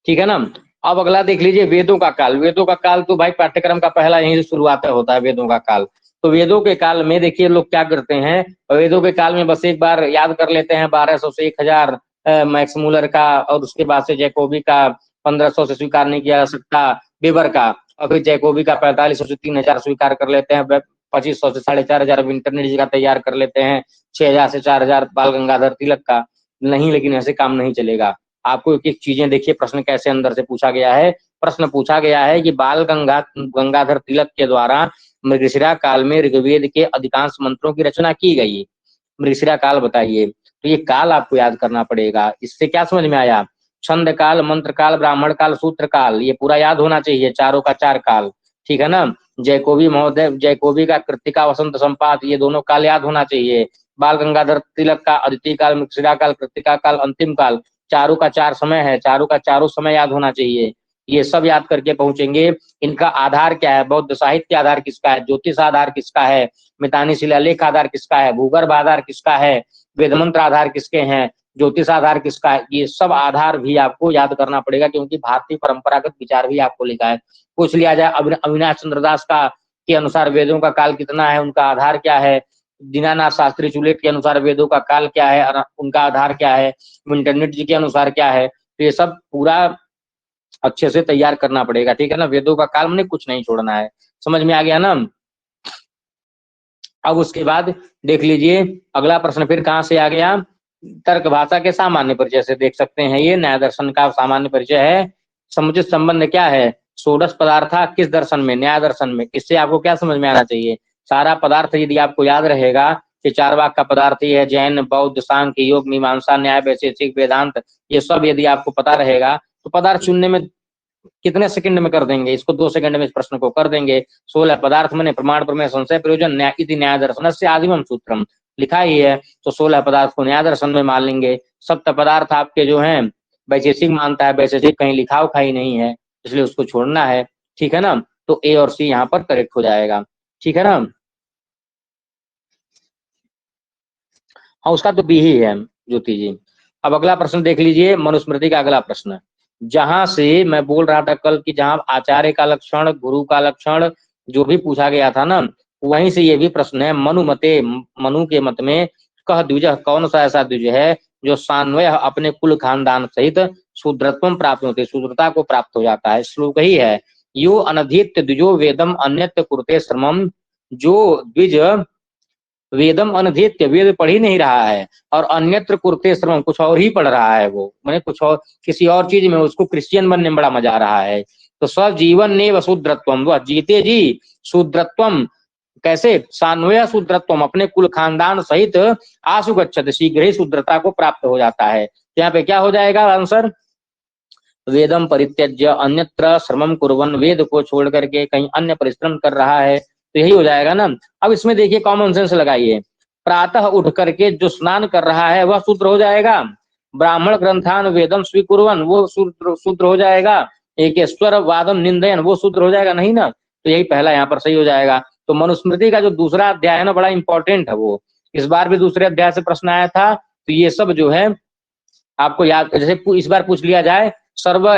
ठीक है ना। अब अगला देख लीजिए, वेदों का काल। वेदों का काल तो भाई पाठ्यक्रम का पहला यहीं से शुरुआत होता है, वेदों का काल। तो वेदों के काल में देखिए लोग क्या करते हैं, वेदों के काल में बस एक बार याद कर लेते हैं 1200 से 1000 मैक्स मूलर का, और उसके बाद से जैकोबी का 1500 से स्वीकार नहीं किया जा सकता, वेबर का, और फिर जैकोबी का 4500 से 3000 स्वीकार कर लेते हैं, 2500 से 4500 इंटरनेट जी का तैयार कर लेते हैं, 6000 से 4000 बाल गंगाधर तिलक का। नहीं, लेकिन ऐसे काम नहीं चलेगा। आपको एक एक चीजें देखिए, प्रश्न कैसे अंदर से पूछा गया है। प्रश्न पूछा गया है कि बाल गंगाधर तिलक के द्वारा मृगशिरा काल में ऋग्वेद के अधिकांश मंत्रों की रचना की गई। मृगशिरा काल बताइए, तो ये काल आपको याद करना पड़ेगा। इससे क्या समझ में आया, छंद काल, मंत्र काल, ब्राह्मण काल, सूत्र काल, ये पूरा याद होना चाहिए, चारों का चार काल, ठीक है ना। जैकोबी महोदय, जैकोबी का कृतिका, वसंत संपात, ये दोनों काल याद होना चाहिए। बाल गंगाधर तिलक का अदिति काल, मृगशिरा काल, कृतिका काल, अंतिम काल, चारों का चार समय है, चारों का चारों समय याद होना चाहिए। ये सब याद करके पहुंचेंगे। इनका आधार क्या है, बौद्ध साहित्य आधार किसका है, ज्योतिष आधार किसका है, मितानी शिलालेख आधार किसका है, भूगर्भ आधार किसका है, वेद मंत्र आधार किसके हैं, ज्योतिष आधार किसका है, ये सब आधार भी आपको याद करना पड़ेगा, क्योंकि भारतीय परंपरागत विचार भी आपको लिखा है। पूछ लिया जाए अविनाश चंद्र दास का के अनुसार वेदों का काल कितना है, उनका आधार क्या है, दीनानाथ शास्त्री चुलेट के अनुसार वेदों का काल क्या है और उनका आधार क्या है, इंटरनेट जी के अनुसार क्या है, तो ये सब पूरा अच्छे से तैयार करना पड़ेगा, ठीक है ना। वेदों का काल में कुछ नहीं छोड़ना है, समझ में आ गया ना। अब उसके बाद देख लीजिए अगला प्रश्न फिर कहां से आ गया, तर्क भाषा के सामान्य परिचय से देख सकते हैं। ये न्याय दर्शन का सामान्य परिचय है। समुचित संबंध क्या है, षोडश पदार्था किस दर्शन में, न्याय दर्शन में। इससे आपको क्या समझ में आना चाहिए, सारा पदार्थ यदि आपको याद रहेगा कि चारवाक का पदार्थ ही है, जैन, बौद्ध, सांख्य, योग, मीमांसा, न्याय, वैशेषिक, वेदांत, ये सब यदि आपको पता रहेगा तो पदार्थ चुनने में कितने सेकंड में कर देंगे, इसको 2 सेकंड में इस प्रश्न को कर देंगे। 16 पदार्थ मने प्रमाण, प्रमेय, संशय, प्रयोजन, न्याय, इति न्याय दर्शन से आदिमम सूत्रम लिखा ही है, तो 16 पदार्थ को न्याय दर्शन में मान लेंगे। सप्त पदार्थ आपके जो हैं वैशेषिक मानता है, वैशेषिक कहीं लिखा उखा ही नहीं है, इसलिए उसको छोड़ना है, ठीक है ना। तो ए और सी यहाँ पर करेक्ट हो जाएगा, ठीक है ना। हाँ, उसका तो बी ही है ज्योति जी। अब अगला प्रश्न देख लीजिए, मनुस्मृति का अगला प्रश्न, जहां से मैं बोल रहा था कल की, जहां आचार्य का लक्षण, गुरु का लक्षण जो भी पूछा गया था ना, वहीं से ये भी प्रश्न है। मनु मते, मनु के मत में, कह द्विज, कौन सा ऐसा द्विज है जो सान्वय अपने कुल खानदान सहित शूद्रत्व प्राप्त होते, शूद्रता को प्राप्त हो जाता है। श्लोक ही है, यो अनधीत्य द्विजो वेदम अन्यत्र कुरुते श्रमम, जो द्विज वेदम अनधीत्य, वेद पढ़ ही नहीं रहा है और अन्यत्र कुरुते श्रमम, कुछ और ही पढ़ रहा है, वो मैंने कुछ और किसी और चीज में, उसको क्रिश्चियन बनने में बड़ा मजा आ रहा है। तो स्वजीवन ने वशूद्रत्वम, वह जीते जी शूद्रत्वम, कैसे, सान्वय शूद्रत्वम, अपने कुल खानदान सहित आशुगच्छत, शीघ्र ही शूद्रता को प्राप्त हो जाता है। तो यहाँ पे क्या हो जाएगा आंसर, वेदम परित्यज्य अन्यत्र श्रमम कुर्वन्, वेद को छोड़ करके कहीं अन्य परिश्रम कर रहा है, तो यही हो जाएगा ना। अब इसमें देखिए कॉमन सेंस लगाइए, प्रातः उठ करके जो स्नान कर रहा है वह शूद्र हो जाएगा, ब्राह्मण ग्रंथान वेदम स्वीकुर्वन्, वो शूद्र हो जाएगा, एकेश्वर वादम निंदयन, वो शूद्र हो जाएगा नहीं ना। तो यही पहला यहाँ पर सही हो जाएगा। तो मनुस्मृति का जो दूसरा अध्याय है ना, बड़ा इंपॉर्टेंट है, वो इस बार भी दूसरे अध्याय से प्रश्न आया था, तो ये सब जो है आपको याद, जैसे इस बार पूछ लिया जाए सर्व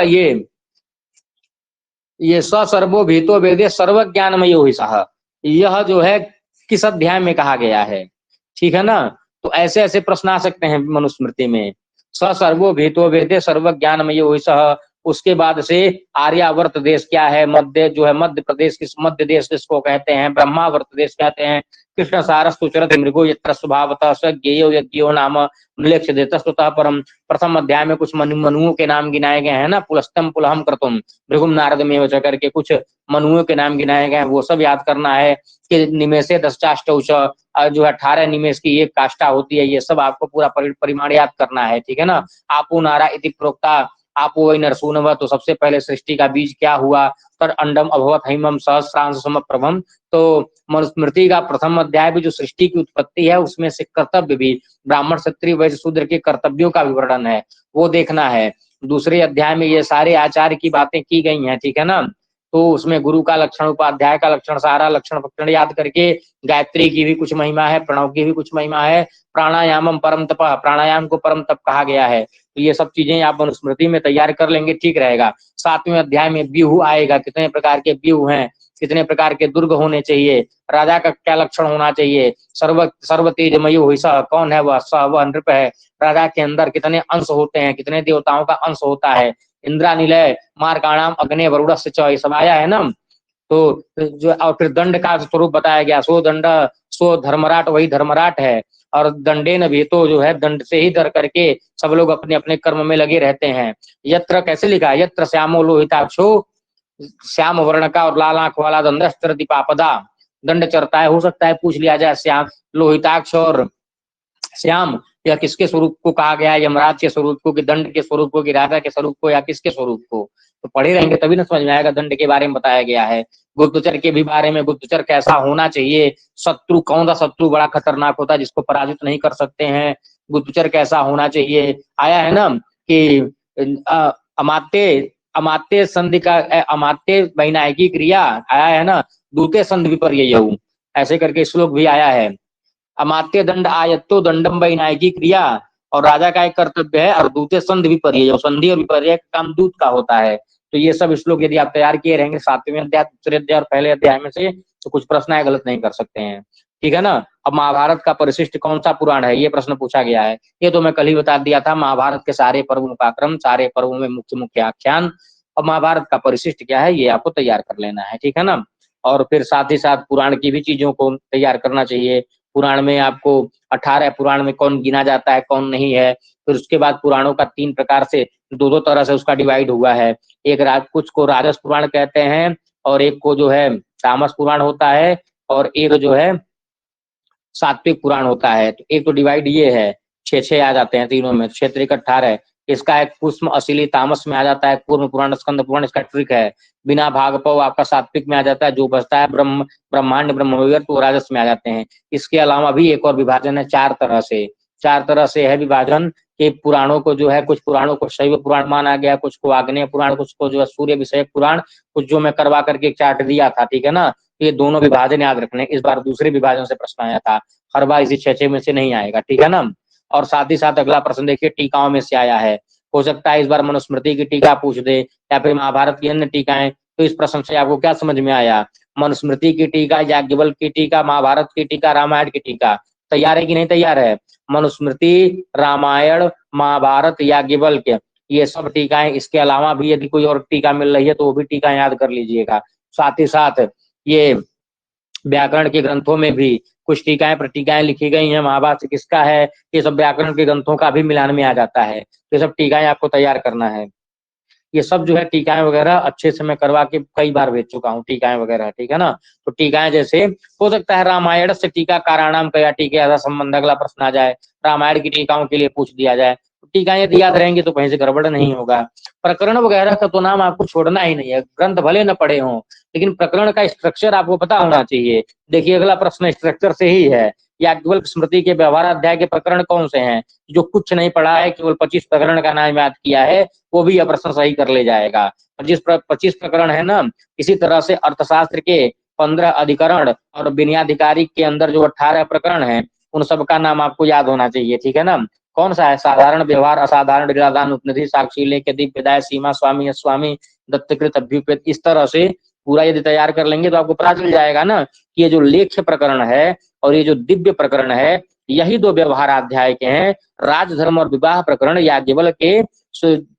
ये स सर्वो भीतो वेदे सर्व ज्ञानमय ही सह, यह जो है किस अध्याय में कहा गया है, ठीक है ना। तो ऐसे ऐसे प्रश्न आ सकते हैं मनुस्मृति में, स सर्वो भीतो वेदे सर्व ज्ञानमय ही सह। उसके बाद से आर्यावर्त देश क्या है, मध्य जो है मध्य प्रदेश, किस मध्य देश किसको कहते हैं, ब्रह्मावर्त देश कहते हैं। कृष्ण सारस्तु चरत मृगो यत्र स्वभावतः स ज्ञेयो यज्ञो नाम उल्लेख देतस्तुतः परम। प्रथम अध्याय में कुछ मनुओं के नाम गिनाए गए हैं ना, पुलस्तम पुलहम क्रतुम भृगुम नारद में करके कुछ मनुओं के नाम गिनाए गए हैं, वो सब याद करना है कि निमेषे 10 चाष्टौच, जो है 18 निमेष की एक काष्ठा होती है, ये सब आपको पूरा परिमाण याद करना है, ठीक है ना। आपो नारा इति प्रोक्ता, आपो वै नरसूनव, तो सबसे पहले सृष्टि का बीज क्या हुआ, तर अंडम अभवत हिमम सहस्रांश समप्रभम। तो मनुस्मृति का प्रथम अध्याय भी जो सृष्टि की उत्पत्ति है, उसमें से कर्तव्य भी, ब्राह्मण क्षत्रिय वैश्य शूद्र के कर्तव्यों का विवरण है, वो देखना है। दूसरे अध्याय में ये सारे आचार्य की बातें की गई हैं, ठीक है ना। तो उसमें गुरु का लक्षण, उपाध्याय का लक्षण, सारा लक्षण फक्षण याद करके गायत्री की भी कुछ महिमा है, प्रणव की भी कुछ महिमा है, प्राणायामम परम तप, प्राणायाम को परम तप कहा गया है। तो ये सब चीजें आप मनुस्मृति में तैयार कर लेंगे, ठीक रहेगा। 7वें अध्याय में व्यूह आएगा, कितने प्रकार के व्यूह हैं, कितने प्रकार के दुर्ग होने चाहिए, राजा का क्या लक्षण होना चाहिए, सर्व तेजमयी हुई स, कौन है वह, स वह नृप है। राजा के अंदर कितने अंश होते हैं, कितने देवताओं का अंश होता है, इंद्रानिलय मार्काणाम अग्नि वरुण से च, सब आया है ना। तो जो, और फिर दंड का स्वरूप बताया गया, सो दंड सो धर्मराट, वही धर्मराट है। और दंडे न भी, तो जो है दंड से ही डर करके सब लोग अपने अपने कर्म में लगे रहते हैं। यत्र कैसे लिखा है, यत्र श्यामो लोहिताक्षो, श्याम वर्ण का और लाल आंख वाला दंडस्त्र दीपापदा, दंड चरता है। हो सकता है पूछ लिया जाए श्याम लोहिताक्ष और श्याम या किसके स्वरूप को कहा गया है, यमराज के स्वरूप को कि दंड के स्वरूप को कि राजा के स्वरूप को या किसके स्वरूप को। तो पढ़े रहेंगे तभी ना समझ में आएगा। दंड के बारे में बताया गया है, गुप्तचर के भी बारे में, गुप्तचर कैसा होना चाहिए, शत्रु कौन सा शत्रु बड़ा खतरनाक होता है जिसको पराजित नहीं कर सकते हैं, गुप्तचर कैसा होना चाहिए। आया है ना कि अमात्य अमात्य संधि का, अमात्य वैनायकी क्रिया आया है ना, दूते संध विपर्य, ऐसे करके श्लोक भी आया है। अमात्य दंड आयत्तो दंडम वैनायकी क्रिया, और राजा का एक कर्तव्य है, और दूते संधि विपर्य, संधि और विपर्य काम दूत का होता है। तो ये सब श्लोक यदि आप तैयार किए रहेंगे 7वें अध्याय, दूसरे अध्याय और पहले अध्याय में से, तो कुछ प्रश्न है गलत नहीं कर सकते हैं, ठीक है ना। अब महाभारत का परिशिष्ट कौन सा पुराण है, ये प्रश्न पूछा गया है। ये तो मैं कल ही बता दिया था, महाभारत के सारे पर्वों का क्रम, सारे पर्वों में मुख्य मुख्य आख्यान। अब महाभारत का परिशिष्ट क्या है, ये आपको तैयार कर लेना है, ठीक है ना। और फिर साथ ही साथ पुराण की भी चीजों को तैयार करना चाहिए। पुराण में आपको 18 पुराण में कौन गिना जाता है, कौन नहीं है। फिर उसके बाद पुराणों का 3 प्रकार से, दो तरह से उसका डिवाइड हुआ है। एक कुछ को राजस पुराण कहते हैं, और एक को जो है तामस पुराण होता है, और एक जो है सात्विक पुराण होता है। तो एक तो डिवाइड ये है, 6 आ जाते हैं तीनों में, क्षेत्र 18। इसका एक कुष्म असीली तामस में आ जाता है, कूर्म पुराण, स्कंद पुराण इसका ट्रिक है। बिना भागपव आपका सात्विक में आ जाता है, जो बचता है ब्रह्मांड ब्रह्मविवर्त तो राजस में आ जाते हैं। इसके अलावा भी एक और विभाजन है, 4 तरह से है विभाजन कि पुराणों को जो है, कुछ पुराणों को शैव पुराण माना गया, कुछ को आग्नेय पुराण, कुछ को जो है सूर्य विषयक पुराण, कुछ जो मैं करवा करके चार्ट दिया था, ठीक है ना। ये दोनों विभाजन याद रखने, इस बार दूसरे विभाजन से प्रश्न आया था, हर बार इसी 6 में से नहीं आएगा, ठीक है ना। और साथ ही साथ अगला प्रश्न देखिए, टीकाओं में से आया है। हो सकता है इस बार मनुस्मृति की टीका पूछ दे, या फिर महाभारत की अन्य टीकाएं। तो इस प्रश्न से आपको क्या समझ में आया, मनुस्मृति की टीका, याज्ञवल्क्य की टीका, महाभारत की टीका, रामायण की टीका, तैयार है कि नहीं तैयार है। मनुस्मृति, रामायण, महाभारत, याज्ञवल्क्य, ये सब टीकाएं। इसके अलावा भी यदि कोई और टीका मिल रही है तो वो भी टीका याद कर लीजिएगा। साथ ही साथ ये व्याकरण के ग्रंथों में भी कुछ टीकाएं प्रटीकाएं लिखी गई हैं, महाभारत किसका है, ये सब व्याकरण के ग्रंथों का भी मिलान में आ जाता है। तो ये सब टीकाएं आपको तैयार करना है। ये सब जो है टीकाएं वगैरह अच्छे से मैं करवा के कई बार भेज चुका हूँ, टीकाएं वगैरह, ठीक है ना। तो टीकाएं जैसे हो सकता है रामायण से टीका काराणाम का या टीके संबंध अगला प्रश्न आ जाए, रामायण की टीकाओं के लिए पूछ दिया जाए। टीकाएं यदि याद रहेंगी तो कहीं से गड़बड़ नहीं होगा। प्रकरण वगैरह का तो नाम आपको छोड़ना ही नहीं है, ग्रंथ भले न पढ़े हों, लेकिन प्रकरण का स्ट्रक्चर आपको पता होना चाहिए। देखिए अगला प्रश्न स्ट्रक्चर से ही है, याज्ञवल्क्य स्मृति के व्यवहार अध्याय के प्रकरण कौन से हैं। जो कुछ नहीं पढ़ा है, केवल 25 प्रकरण का नाम याद किया है, वो भी यह प्रश्न सही कर ले जाएगा। 25 प्रकरण है ना। इसी तरह से अर्थशास्त्र के 15 अधिकरण और विनयाधिकारी के अंदर जो 18 प्रकरण है, उन सबका नाम आपको याद होना चाहिए, ठीक है ना। कौन सा है, साधारण व्यवहार, असाधारण लीलादान, उपनिधि, साक्षी लेख, दिव्य विदाय, सीमा, स्वामी, स्वामी, दत्तकृत, अभ्युपेत, इस तरह से पूरा यदि तैयार कर लेंगे तो आपको पता चल जाएगा ना कि ये जो लेख्य प्रकरण है और ये जो दिव्य प्रकरण है, यही 2 व्यवहाराध्याय के हैं। राजधर्म और विवाह प्रकरण याज्ञवल्क्य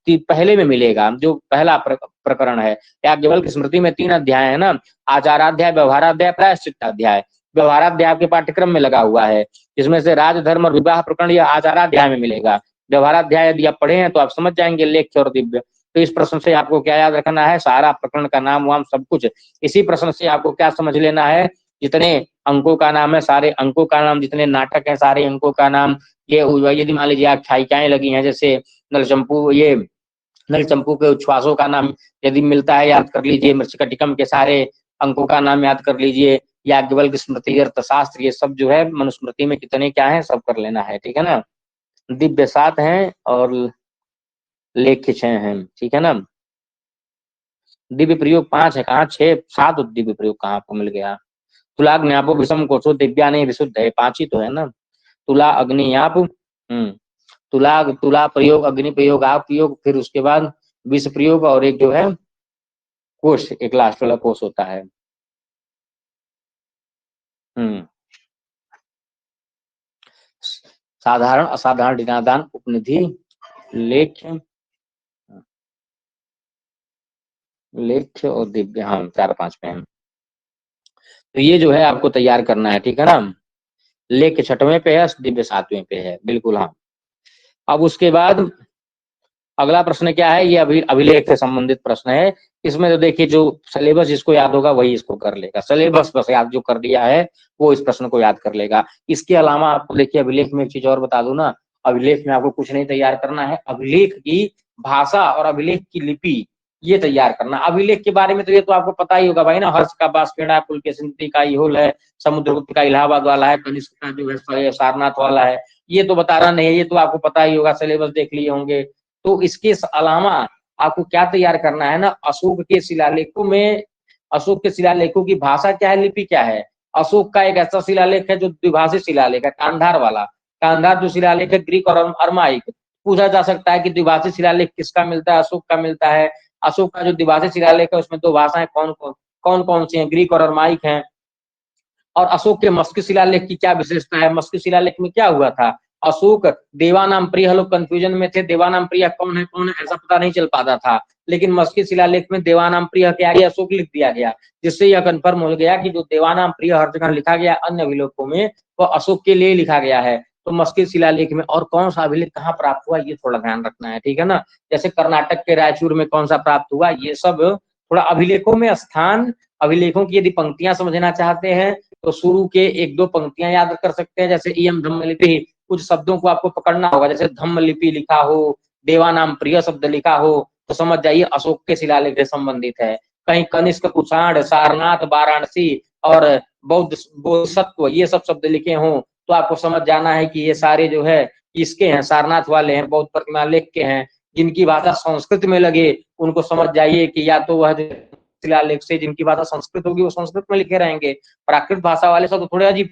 के पहले में मिलेगा, जो पहला प्रकरण है। याज्ञवल्क्य स्मृति में 3 अध्याय है ना, आचाराध्याय, व्यवहाराध्याय, प्रायश्चित्ताध्याय। व्यवहाराध्याय आपके पाठ्यक्रम में लगा हुआ है, जिसमें से राजधर्म और विवाह प्रकरण यह आचाराध्याय में मिलेगा। व्यवहाराध्याय यदि आप पढ़े हैं तो आप समझ जाएंगे लेख्य और दिव्य। तो इस प्रश्न से आपको क्या याद रखना है, सारा प्रकरण का नाम वाम सब कुछ। इसी प्रश्न से आपको क्या समझ लेना है, जितने अंकों का नाम है सारे अंकों का नाम, जितने नाटक है सारे अंकों का नाम। ये यदि मान लीजिए आख्यायिकाएं लगी हैं, जैसे नलचंपू, ये नलचंपू के उच्छ्वासों का नाम यदि मिलता है याद कर लीजिए, मृच्छकटिकम के सारे अंकों का नाम याद कर लीजिए, याज्ञवल्क्य स्मृति, अर्थशास्त्र, ये सब जो है मनुस्मृति में कितने क्या है सब कर लेना है, ठीक है ना। दिव्य 7 हैं और लेख्य 6 हैं, ठीक है ना। दिव्य प्रयोग 5 है, कहाँ 6 7 दिव्य प्रयोग कहाँ आपको मिल गया। तुला ज्ञापो विषम कोशो दिव्या नहीं विशुद्ध है, 5 ही तो है ना। तुला अग्नि आप, तुला तुला प्रयोग, अग्नि प्रयोग, आप प्रयोग, फिर उसके बाद विष प्रयोग, और एक जो है कोश, एक लास्ट वाला कोश होता है। साधारण, असाधारण, ऋणादान, उपनिधि, लेख्य, लेख्य और दिव्य, हाँ 4-5 पे हैं। तो ये जो है आपको तैयार करना है, ठीक है ना। लेख्य 6वें पे है, दिव्य 7वें पे है, बिल्कुल हाँ। अब उसके बाद अगला प्रश्न क्या है, ये अभिलेख से संबंधित प्रश्न है। इसमें तो देखिए जो सिलेबस जिसको याद होगा वही इसको कर लेगा, सिलेबस बस याद जो कर दिया है वो इस प्रश्न को याद कर लेगा। इसके अलावा आपको देखिए अभिलेख में एक चीज और बता दूं ना, अभिलेख में आपको कुछ नहीं तैयार करना है, अभिलेख की भाषा और अभिलेख की लिपि ये तैयार करना। अभिलेख के बारे में तो ये तो आपको पता ही होगा भाई ना, हर्ष का बांसपेड़ा, पुलकेशिन का इहोल है, समुद्रगुप्त का इलाहाबाद वाला है, कनिष्क का जो है सारनाथ वाला है, ये तो बताना नहीं है, ये तो आपको पता ही होगा, सिलेबस देख लिए होंगे। तो इसके अलावा आपको क्या तैयार करना है ना, अशोक के शिलालेखों में, अशोक के शिलालेखों की भाषा क्या है, लिपि क्या है। अशोक का एक ऐसा शिलालेख है जो द्विभाषिक शिलालेख है, कांधार वाला। कांधार जो शिलालेख है ग्रीक और अरमाइक। पूछा जा सकता है कि द्विभाषिक शिलालेख किसका मिलता है, अशोक का मिलता है। अशोक का जो द्विभाषिक शिलालेख है उसमें 2 भाषाएं कौन कौन सी हैं, ग्रीक और अरमाइक हैं। और अशोक के मस्की शिलालेख की क्या विशेषता है, मस्की शिलालेख में क्या हुआ था, अशोक देवानाम प्रिय, लोग कंफ्यूजन में थे, देवानाम प्रिय कौन है ऐसा पता नहीं चल पाता था, लेकिन मस्की शिलालेख में देवानाम प्रिय क्या गया, अशोक लिख दिया गया, जिससे यह कंफर्म हो गया कि जो देवानाम प्रिय हर जगह लिखा गया अन्य अभिलेखों में वो अशोक के लिए लिखा गया है। तो मस्की शिलालेख में और कौन सा अभिलेख कहाँ प्राप्त हुआ ये थोड़ा ध्यान रखना है, ठीक है ना। जैसे कर्नाटक के रायचूर में कौन सा प्राप्त हुआ, ये सब थोड़ा अभिलेखों में स्थान, अभिलेखों की यदि पंक्तियां समझना चाहते हैं तो शुरू के 1-2 पंक्तियां याद कर सकते हैं, जैसे इयम धम्मलिपि, कुछ शब्दों को आपको पकड़ना होगा, जैसे धम्मलिपि लिखा हो, देवानाम प्रिय शब्द लिखा हो तो समझ जाइए अशोक के शिलालेख से संबंधित है। कहीं कनिष्क, कुषाण, सारनाथ, वाराणसी और बौद्ध बोधिसत्व ये सब शब्द लिखे हों तो आपको समझ जाना है कि ये सारे जो है इसके हैं, सारनाथ वाले हैं, बौद्ध प्रतिमा लेख के हैं। जिनकी भाषा संस्कृत में लगे उनको समझ जाइए कि या तो वह शिलालेख से, जिनकी भाषा संस्कृत होगी वो संस्कृत में लिखे रहेंगे, प्राकृत भाषा वाले सब तो थोड़े अजीब।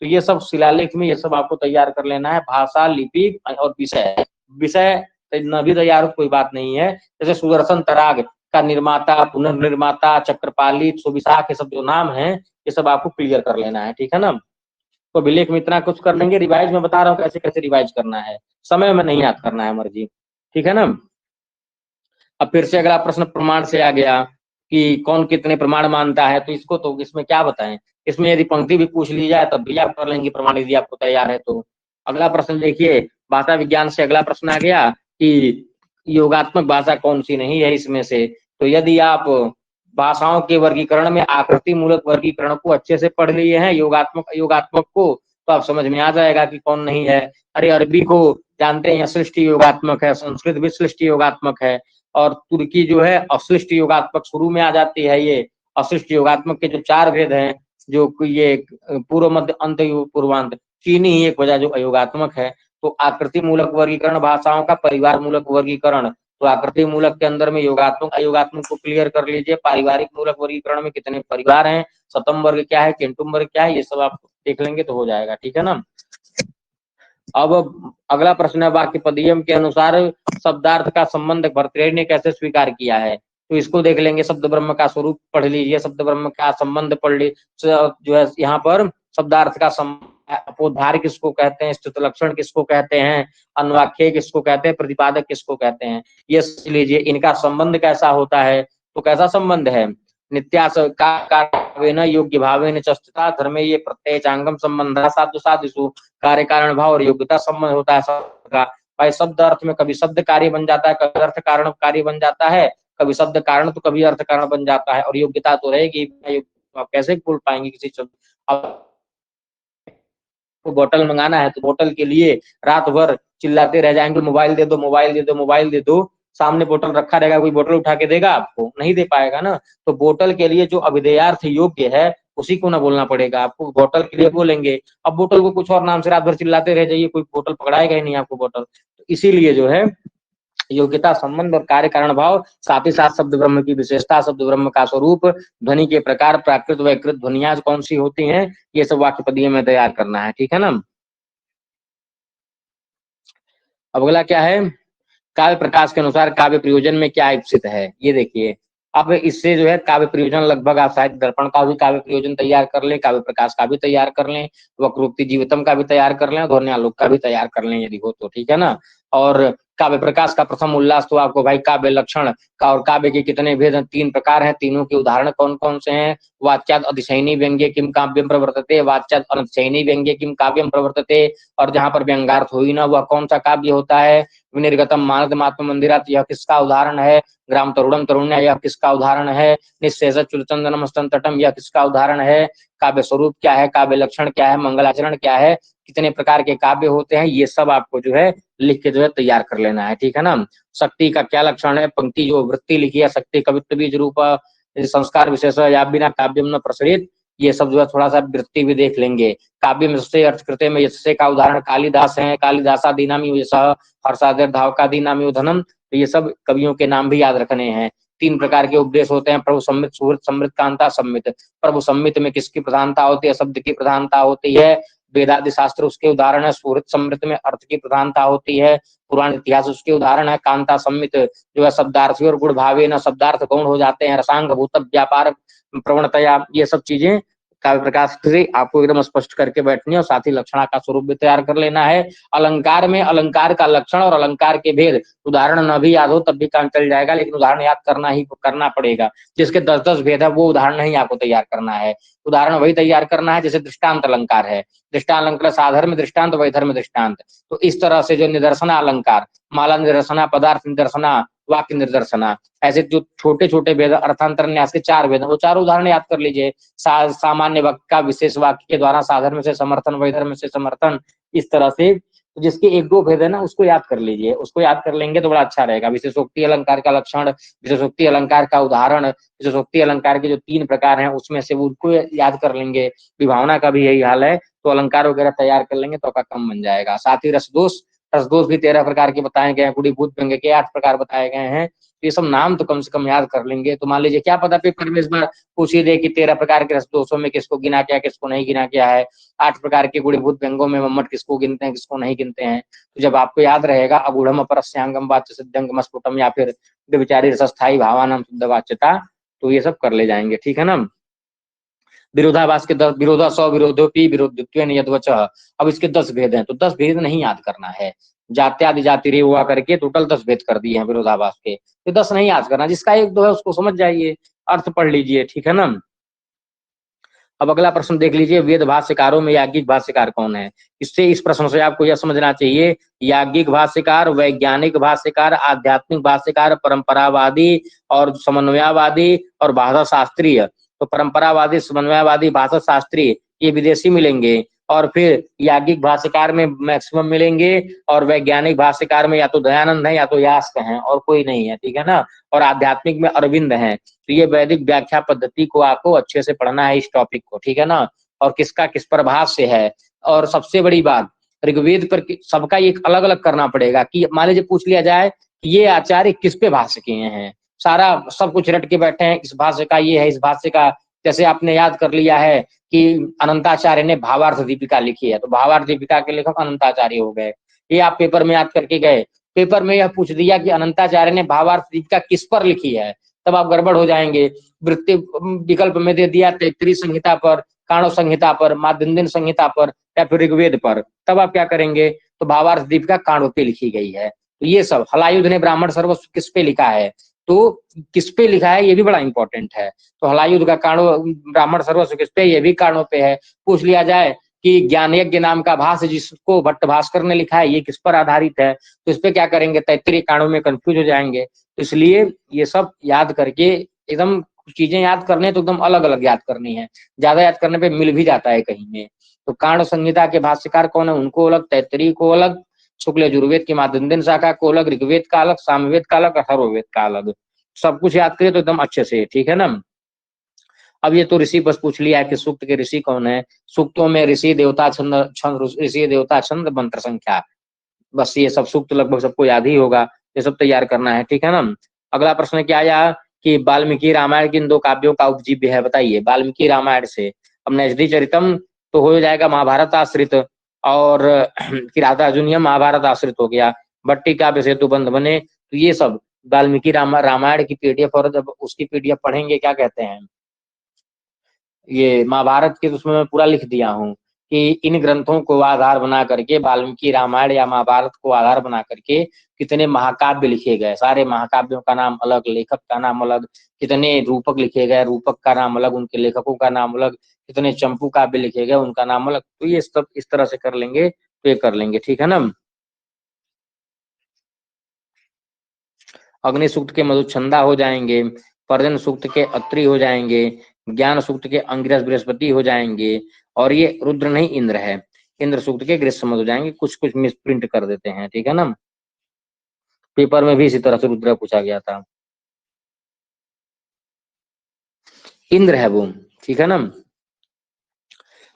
तो ये सब शिलालेख में ये सब आपको तैयार कर लेना है, भाषा, लिपि और विषय। विषय न भी तैयार हो कोई बात नहीं है, जैसे सुदर्शन तराग का निर्माता, पुनर्निर्माता, चक्रपाली, सुविशाख, ये सब जो नाम है ये सब आपको क्लियर कर लेना है, ठीक है ना। तो अभिलेख में इतना कुछ कर लेंगे, रिवाइज में बता रहा हूँ कैसे कैसे रिवाइज करना है, समय में नहीं याद करना है मर्जी, ठीक है ना। अब फिर से अगला प्रश्न प्रमाण से आ गया कि कौन कितने प्रमाण मानता है, तो इसको तो इसमें क्या बताएं, इसमें यदि पंक्ति भी पूछ ली जाए तब भी आप कर लेंगे प्रमाण यदि आपको तैयार है तो। अगला प्रश्न देखिए, भाषा विज्ञान से अगला प्रश्न आ गया कि योगात्मक भाषा कौन सी नहीं है इसमें से। तो यदि आप भाषाओं के वर्गीकरण में आकृति मूलक वर्गीकरण को अच्छे से पढ़ लिए हैं, योगात्मक अयोगात्मक को, तो आप समझ में आ जाएगा कि कौन नहीं है। अरे अरबी को जानते हैं सृष्टि योगात्मक है, संस्कृत भी सृष्टि योगात्मक है, और तुर्की जो है अशिष्ट योगात्मक शुरू में आ जाती है। ये अशिष्ट योगात्मक के जो 4 भेद हैं, जो ये पूर्व मध्य अंत पूर्वांत, चीनी ही एक वजह जो अयोगात्मक है। तो आकृति मूलक वर्गीकरण भाषाओं का, परिवार मूलक वर्गीकरण, तो आकृति मूलक के अंदर में योगात्मक अयोगात्मक को क्लियर कर लीजिए। पारिवारिक मूलक वर्गीकरण में कितने परिवार हैं, सतम वर्ग क्या है, केंटुम वर्ग क्या है, ये सब आप देख लेंगे तो हो जाएगा, ठीक है ना। अब अगला प्रश्न है वाक्य पदियम के अनुसार शब्दार्थ का संबंध भर्तृहरि ने कैसे स्वीकार किया है, तो इसको देख लेंगे। शब्द ब्रह्म का स्वरूप पढ़ लीजिए, शब्द ब्रह्म का संबंध पढ़ लीजिए, जो है यहाँ पर शब्दार्थ का अपोद्धार किसको कहते हैं, स्थित लक्षण किसको कहते हैं, अन्वाख्य किसको कहते हैं, प्रतिपादक किसको कहते हैं, ये लीजिए। इनका संबंध कैसा होता है, तो कैसा संबंध है, नित्यास कावेन योग्य भावेन चस्तुता धर्मे ये प्रत्यय चांगम संबंध साधु साधु कार्य कारण भाव और योग्यता संबंध होता है सबका। भाई शब्द अर्थ में कभी शब्द कार्य बन जाता है, कभी अर्थ कारण कार्य बन जाता है, कभी शब्द कारण तो कभी अर्थ कारण बन जाता है, और योग्यता तो रहेगी। आप कैसे बोल पाएंगे किसी शब्द को बोतल मंगाना है तो बोतल के लिए रात भर चिल्लाते रह जाएंगे, मोबाइल दे दो, मोबाइल दे दो, मोबाइल दे दो, सामने बोतल रखा रहेगा, कोई बोतल उठा के देगा आपको, नहीं दे पाएगा ना। तो बोतल के लिए जो अभिधेयार्थ योग्य है उसी को ना बोलना पड़ेगा आपको, बोतल के लिए बोलेंगे। अब बोतल को कुछ और नाम से रात भर चिल्लाते रह जाइए, कोई बोतल पकड़ाएगा ही नहीं आपको बोतल। तो इसीलिए जो है योग्यता, संबंध और कार्य कारण भाव, साथ ही साथ शब्द ब्रह्म की विशेषता, शब्द ब्रह्म का स्वरूप, ध्वनि के प्रकार, प्राकृत वैकृत ध्वनियां कौन सी होती हैं, ये सब वाक्य पदीय में तैयार करना है। ठीक है ना। अब अगला क्या है, काव्य प्रकाश के अनुसार काव्य प्रयोजन में क्या इप्सित है, ये देखिए। अब इससे जो है काव्य प्रयोजन लगभग आप साहित्य दर्पण का भी काव्य प्रयोजन तैयार कर लें, काव्य प्रकाश का भी तैयार कर लें, वक्रोक्ति जीवितम का भी तैयार कर लें, ध्वन्यालोक का भी तैयार कर लें यदि हो तो। ठीक है ना। और काव्य प्रकाश का प्रथम उल्लास तो आपको भाई काव्य लक्षण का, और काव्य के कितने भेद हैं, 3 प्रकार हैं, तीनों के उदाहरण कौन कौन से हैं। वाच्याद अतिशयनी व्यंग्य किम काव्यम प्रवर्तते, वाच्याद अनतिशयनी व्यंग्य किम काव्यम प्रवर्तते, और जहां पर व्यंग्यार्थ हो ही ना वह कौन सा काव्य होता है। विनिर्गतम मानद मात्म मंदिरात, यह किसका उदाहरण है। ग्राम तरुणम तरुण्या, यह किसका उदाहरण है। निःशेष चुलचंदनम स्तंतटम, यह किसका उदाहरण है। काव्य स्वरूप क्या है, काव्य लक्षण क्या है, मंगलाचरण क्या है, कितने प्रकार के काव्य होते हैं, ये सब आपको जो है लिख के जो है तैयार कर लेना है। ठीक है ना। शक्ति का क्या लक्षण है, पंक्ति जो वृत्ति लिखी है, शक्ति कवित्व बीज रूप संस्कार विशेष या बिना काव्यम न प्रसरित, ये सब जो है थोड़ा सा वृत्ति भी देख लेंगे। काव्य में से अर्थ कृत्य में यशसे का उदाहरण कालिदास है, कालिदासादीनामी यशः हर्षादर धावकादीनामी धनम, तो ये सब कवियों के नाम भी याद रखने हैं। 3 प्रकार के उपदेश होते हैं, प्रभु सम्मित, सुहृत सम्मित, कांता सम्मित। प्रभु सम्मित में किसकी प्रधानता होती है, शब्द की प्रधानता होती है। वेदादि शास्त्र उसके उदाहरण है। सुहृत सम्मित में अर्थ की प्रधानता होती है। पुराण इतिहास उसके उदाहरण है। कांता सम्मित जो है शब्दार्थी और गुण भावे न शब्दार्थ गौण हो जाते हैं। रसांग भूत व्यापार प्रवणतया, ये सब चीजें काव्य प्रकाश से आपको एकदम स्पष्ट करके बैठनी है, और साथ ही लक्षणा का स्वरूप भी तैयार कर लेना है। अलंकार में अलंकार का लक्षण और अलंकार के भेद, उदाहरण न भी याद हो तब भी काम चल जाएगा, लेकिन उदाहरण याद करना पड़ेगा। जिसके 10-10 भेद है वो उदाहरण नहीं आपको तैयार करना है। उदाहरण वही तैयार करना है जैसे दृष्टांत अलंकार है। दृष्टांत अलंकार साधर्म दृष्टांत, वैधर्म दृष्टांत। तो इस तरह से जो निदर्शना अलंकार, माला निदर्शना, पदार्थ निदर्शना, वाक्य निर्दर्शना, ऐसे जो छोटे छोटे भेद, अर्थांतर न्यास के 4 भेद, वो 4 उदाहरण याद कर लीजिए। सामान्य वाक्य का विशेष वाक्य के द्वारा साधर्म से समर्थन, वैधर्म से समर्थन, इस तरह से जिसके 1-2 भेद है ना उसको याद कर लीजिए। उसको याद कर लेंगे तो बड़ा अच्छा रहेगा। विशेषोक्ति अलंकार का लक्षण, विशेषोक्ति अलंकार का उदाहरण, विशेषोक्ति अलंकार के जो 3 प्रकार हैं उसमें से उनको याद कर लेंगे। विभावना का भी यही हाल है, तो अलंकार वगैरह तैयार कर लेंगे तो आपका कम बन जाएगा। साथ ही रसदोष, रसदोष भी 13 प्रकार के बताए गए हैं। गुणीभूत व्यंग्य के 8 प्रकार बताए गए हैं। ये सब नाम तो कम से कम याद कर लेंगे। तो मान लीजिए क्या पता पेपर में इस बार पूछ ही दे कि 13 प्रकार के रसदोषों में किसको गिना क्या, किसको नहीं गिना क्या है। 8 प्रकार के गुणीभूत व्यंग्यों में मम्मट किसको गिनते हैं, किसको नहीं गिनते हैं। तो जब आपको याद रहेगा अगूढ़म अपरस्यांगम वाच्य सिद्धंगम स्फुटम, या फिर विचारी रसस्थाई भावानाम शुद्ध वाच्यता, तो ये सब कर ले जाएंगे। ठीक है ना। विरोधाभास के 10, विरोधा सौ विरोधोपी विरोधित्वेन यद्वचः। अब इसके 10 भेद हैं, तो 10 भेद नहीं याद करना है। जात्यादि जाति रे हुआ करके टोटल 10 भेद कर दिए हैं विरोधाभास के, तो 10 नहीं याद करना। जिसका 1-2 है उसको समझ जाइए, अर्थ पढ़ लीजिए। ठीक है ना। अब अगला प्रश्न देख लीजिए, वेद भाष्यकारों में याज्ञिक भाष्यकार कौन है। इससे इस प्रश्न से आपको यह समझना चाहिए, याज्ञिक भाष्यकार, वैज्ञानिक भाष्यकार, आध्यात्मिक भाष्यकार, परंपरावादी और समन्वयवादी और भाषा शास्त्रीय। तो परंपरावादी, समन्वयवादी, भाषा शास्त्री ये विदेशी मिलेंगे, और फिर याज्ञिक भाष्यकार में मैक्सिमम मिलेंगे, और वैज्ञानिक भाष्यकार में या तो दयानंद है या तो यास्क हैं, और कोई नहीं है। ठीक है ना। और आध्यात्मिक में अरविंद हैं। तो ये वैदिक व्याख्या पद्धति को आपको अच्छे से पढ़ना है, इस टॉपिक को। ठीक है ना। और किसका किस पर भाष्य है। और सबसे बड़ी बात, ऋग्वेद पर सबका एक अलग अलग करना पड़ेगा। कि मान लीजिए पूछ लिया जाए कि ये आचार्य किस पे भाष्य किए हैं, सारा सब कुछ रट के बैठे हैं, इस भाष्य का ये है, इस भाष्य का, जैसे आपने याद कर लिया है कि अनंताचार्य ने भावार्थ दीपिका लिखी है, तो भावार्थ दीपिका के लेखक अनंताचार्य हो गए। ये आप पेपर में याद करके गए, पेपर में यह पूछ दिया कि अनंताचार्य ने भावार्थ दीपिका किस पर लिखी है, तब आप गड़बड़ हो जाएंगे। वृत्ति विकल्प में दे दिया तैत्तिरीय संहिता पर, काणव संहिता पर, माध्यन्दिन संहिता पर, या फिर ऋग्वेद पर, तब आप क्या करेंगे। तो भावार्थ दीपिका काणव पे लिखी गई है। तो ये सब हलायुध ने ब्राह्मण सर्वस्व किस पे लिखा है, तो किस पे लिखा है ये भी बड़ा इंपॉर्टेंट है। तो हलायुध का काणव ब्राह्मण सर्वस्व किस पे, ये भी काणव पे है। पूछ लिया जाए कि ज्ञान यज्ञ नाम का भाष्य जिसको भट्ट भास्कर ने लिखा है, ये किस पर आधारित है, तो इस पे क्या करेंगे, तैत्तिरीय काणव में कंफ्यूज हो जाएंगे। तो इसलिए ये सब याद करके एकदम चीजें याद करने तो एकदम अलग अलग याद करनी है। ज्यादा याद करने पे मिल भी जाता है कहीं में। तो काण्ड संहिता के भाष्यकार कौन है, उनको अलग, तैत्तिरीय को अलग, शुक्ल यजुर्वेद की माध्यन्दिन शाखा को अलग, ऋग्वेद का अलग, सामवेद का अलग, अथर्ववेद का अलग। सब कुछ याद करिए तो एकदम अच्छे से। ठीक है ना। अब ये तो ऋषि बस पूछ लिया है कि सूक्त के ऋषि कौन है। सूक्तों में ऋषि देवता छंद, ऋषि देवता छंद मंत्र संख्या, बस ये सब सूक्त लगभग सबको याद ही होगा। ये सब तैयार करना है, ठीक है ना। अगला प्रश्न क्या आया कि वाल्मीकि रामायण किन दो काव्यों का उपजीव्य है, बताइए। वाल्मीकि रामायण से अब नैषधि चरितम तो हो जाएगा महाभारत आश्रित, और किराता अर्जुनीय महाभारत आश्रित हो गया, भट्टी काव्य सेतु बंध बने, तो ये सब वाल्मीकि रामायण की पीडीएफ, और जब उसकी पीडीएफ पढ़ेंगे क्या कहते हैं, ये महाभारत के उसमें मैं पूरा लिख दिया हूँ कि इन ग्रंथों को आधार बना करके, वाल्मीकि रामायण या महाभारत को आधार बना करके कितने महाकाव्य लिखे गए, सारे महाकाव्यों का नाम अलग, लेखक का नाम अलग, कितने रूपक लिखे गए, रूपक का नाम अलग, उनके लेखकों का नाम अलग, कितने चंपू काव्य लिखे गए, उनका नाम अलग। तो ये सब इस तरह से कर लेंगे तो ये कर लेंगे, ठीक है ना। अग्नि सूक्त के मधुछंदा हो जाएंगे, पर्जन सूक्त के अत्रि हो जाएंगे, ज्ञान सूक्त के अंगिरस बृहस्पति हो जाएंगे, और ये रुद्र नहीं इंद्र है, इंद्र सूक्त के गृहसमद हो जाएंगे। कुछ कुछ मिस प्रिंट कर देते हैं, ठीक है ना। पेपर में भी इसी तरह से रुद्र पूछा गया था, इंद्र है वो, ठीक है ना।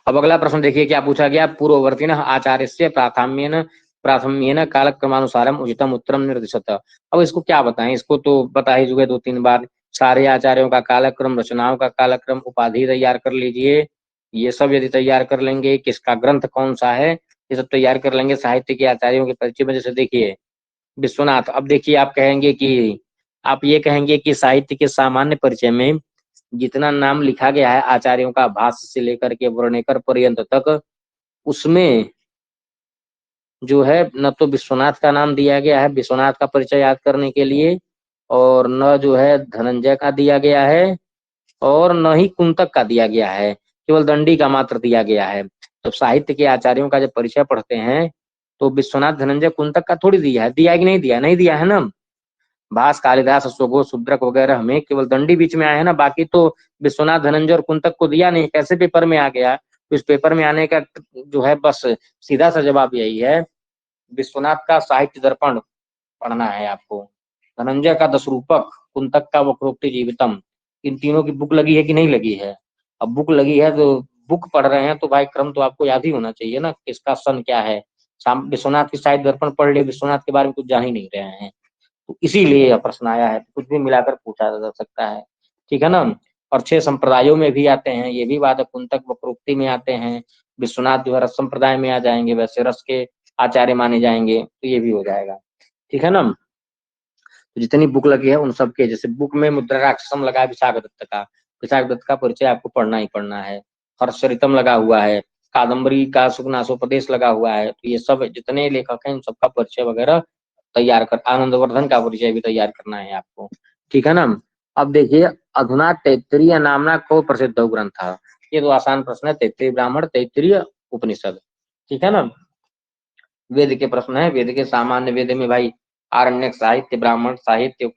अब अगला प्रश्न देखिए क्या पूछा गया, पूर्ववर्ती आचार्य से प्राथम्येन कालक्रमानुसारम उचितम उत्तरम निर्दिशत। अब इसको क्या बताएं, इसको तो बता ही चुके 2-3 बार, सारे आचार्यों का कालक्रम, रचनाओं का कालक्रम, उपाधि तैयार कर लीजिए, ये सब यदि तैयार कर लेंगे, किसका ग्रंथ कौन सा है ये सब तैयार कर लेंगे। साहित्य के आचार्यों के परिचय में जैसे देखिए विश्वनाथ, अब देखिए आप कहेंगे कि, आप ये कहेंगे कि साहित्य के सामान्य परिचय में जितना नाम लिखा गया है आचार्यों का, भाष्य से लेकर के वर्णेकर पर्यंत तक, उसमें जो है न तो विश्वनाथ का नाम दिया गया है विश्वनाथ का परिचय याद करने के लिए, और न जो है धनंजय का दिया गया है, और न ही कुंतक का दिया गया है, केवल दंडी का मात्र दिया गया है। तो साहित्य के आचार्यों का जब परिचय पढ़ते हैं तो विश्वनाथ धनंजय कुंतक का थोड़ी दिया है, दिया है कि नहीं दिया, नहीं दिया है ना। भास, कालिदास, अश्वघोष, शूद्रक वगैरह में केवल दंडी बीच में आया है ना, बाकी तो विश्वनाथ धनंजय और कुंतक को दिया नहीं। कैसे पेपर में आ गया, तो इस पेपर में आने का जो है बस सीधा सा जवाब यही है, विश्वनाथ का साहित्य दर्पण पढ़ना है आपको, धनंजय का दशरूपक, कुंतक का वक्रोक्ति जीवितम, इन तीनों की बुक लगी है कि नहीं लगी है। अब बुक लगी है तो बुक पढ़ रहे हैं तो भाई क्रम तो आपको याद ही होना चाहिए ना, किसका सन क्या है। विश्वनाथ की साहित्य दर्पण पढ़ लिए, विश्वनाथ के बारे में कुछ जान ही नहीं रहे हैं, तो इसीलिए यह प्रश्न आया है, कुछ भी मिलाकर पूछा जा सकता है, ठीक है ना। और 6 संप्रदायों में भी आते हैं, ये भी बात है, कुंतक वक्रोक्ति में आते हैं, विश्वनाथ जो है रस संप्रदाय में आ जाएंगे, वैसे रस के आचार्य माने जाएंगे, तो ये भी हो जाएगा, ठीक है ना। तो जितनी बुक लगी है उन सब के, जैसे बुक में मुद्रा राक्षसम लगा है विशाख दत्त का, विशाख दत्त का परिचय आपको पढ़ना ही पढ़ना है, हर्षचरितम लगा हुआ है, कादम्बरी का सुखनासोपदेश लगा हुआ है, तो ये सब जितने लेखक हैं इन सबका परिचय वगैरह तैयार कर, आनंदवर्धन का परिचय भी तैयार करना है आपको, ठीक है ना। अब देखिए अधुना तैत्तिरीय नामना को प्रसिद्ध ग्रंथ था, ये तो आसान प्रश्न है, तैत्तिरीय ब्राह्मण, तैत्तिरीय उपनिषद, ठीक है ना। वेद के प्रश्न है, वेद के सामान्य वेद में भाई आरण्यक साहित्य, ब्राह्मण साहित्य,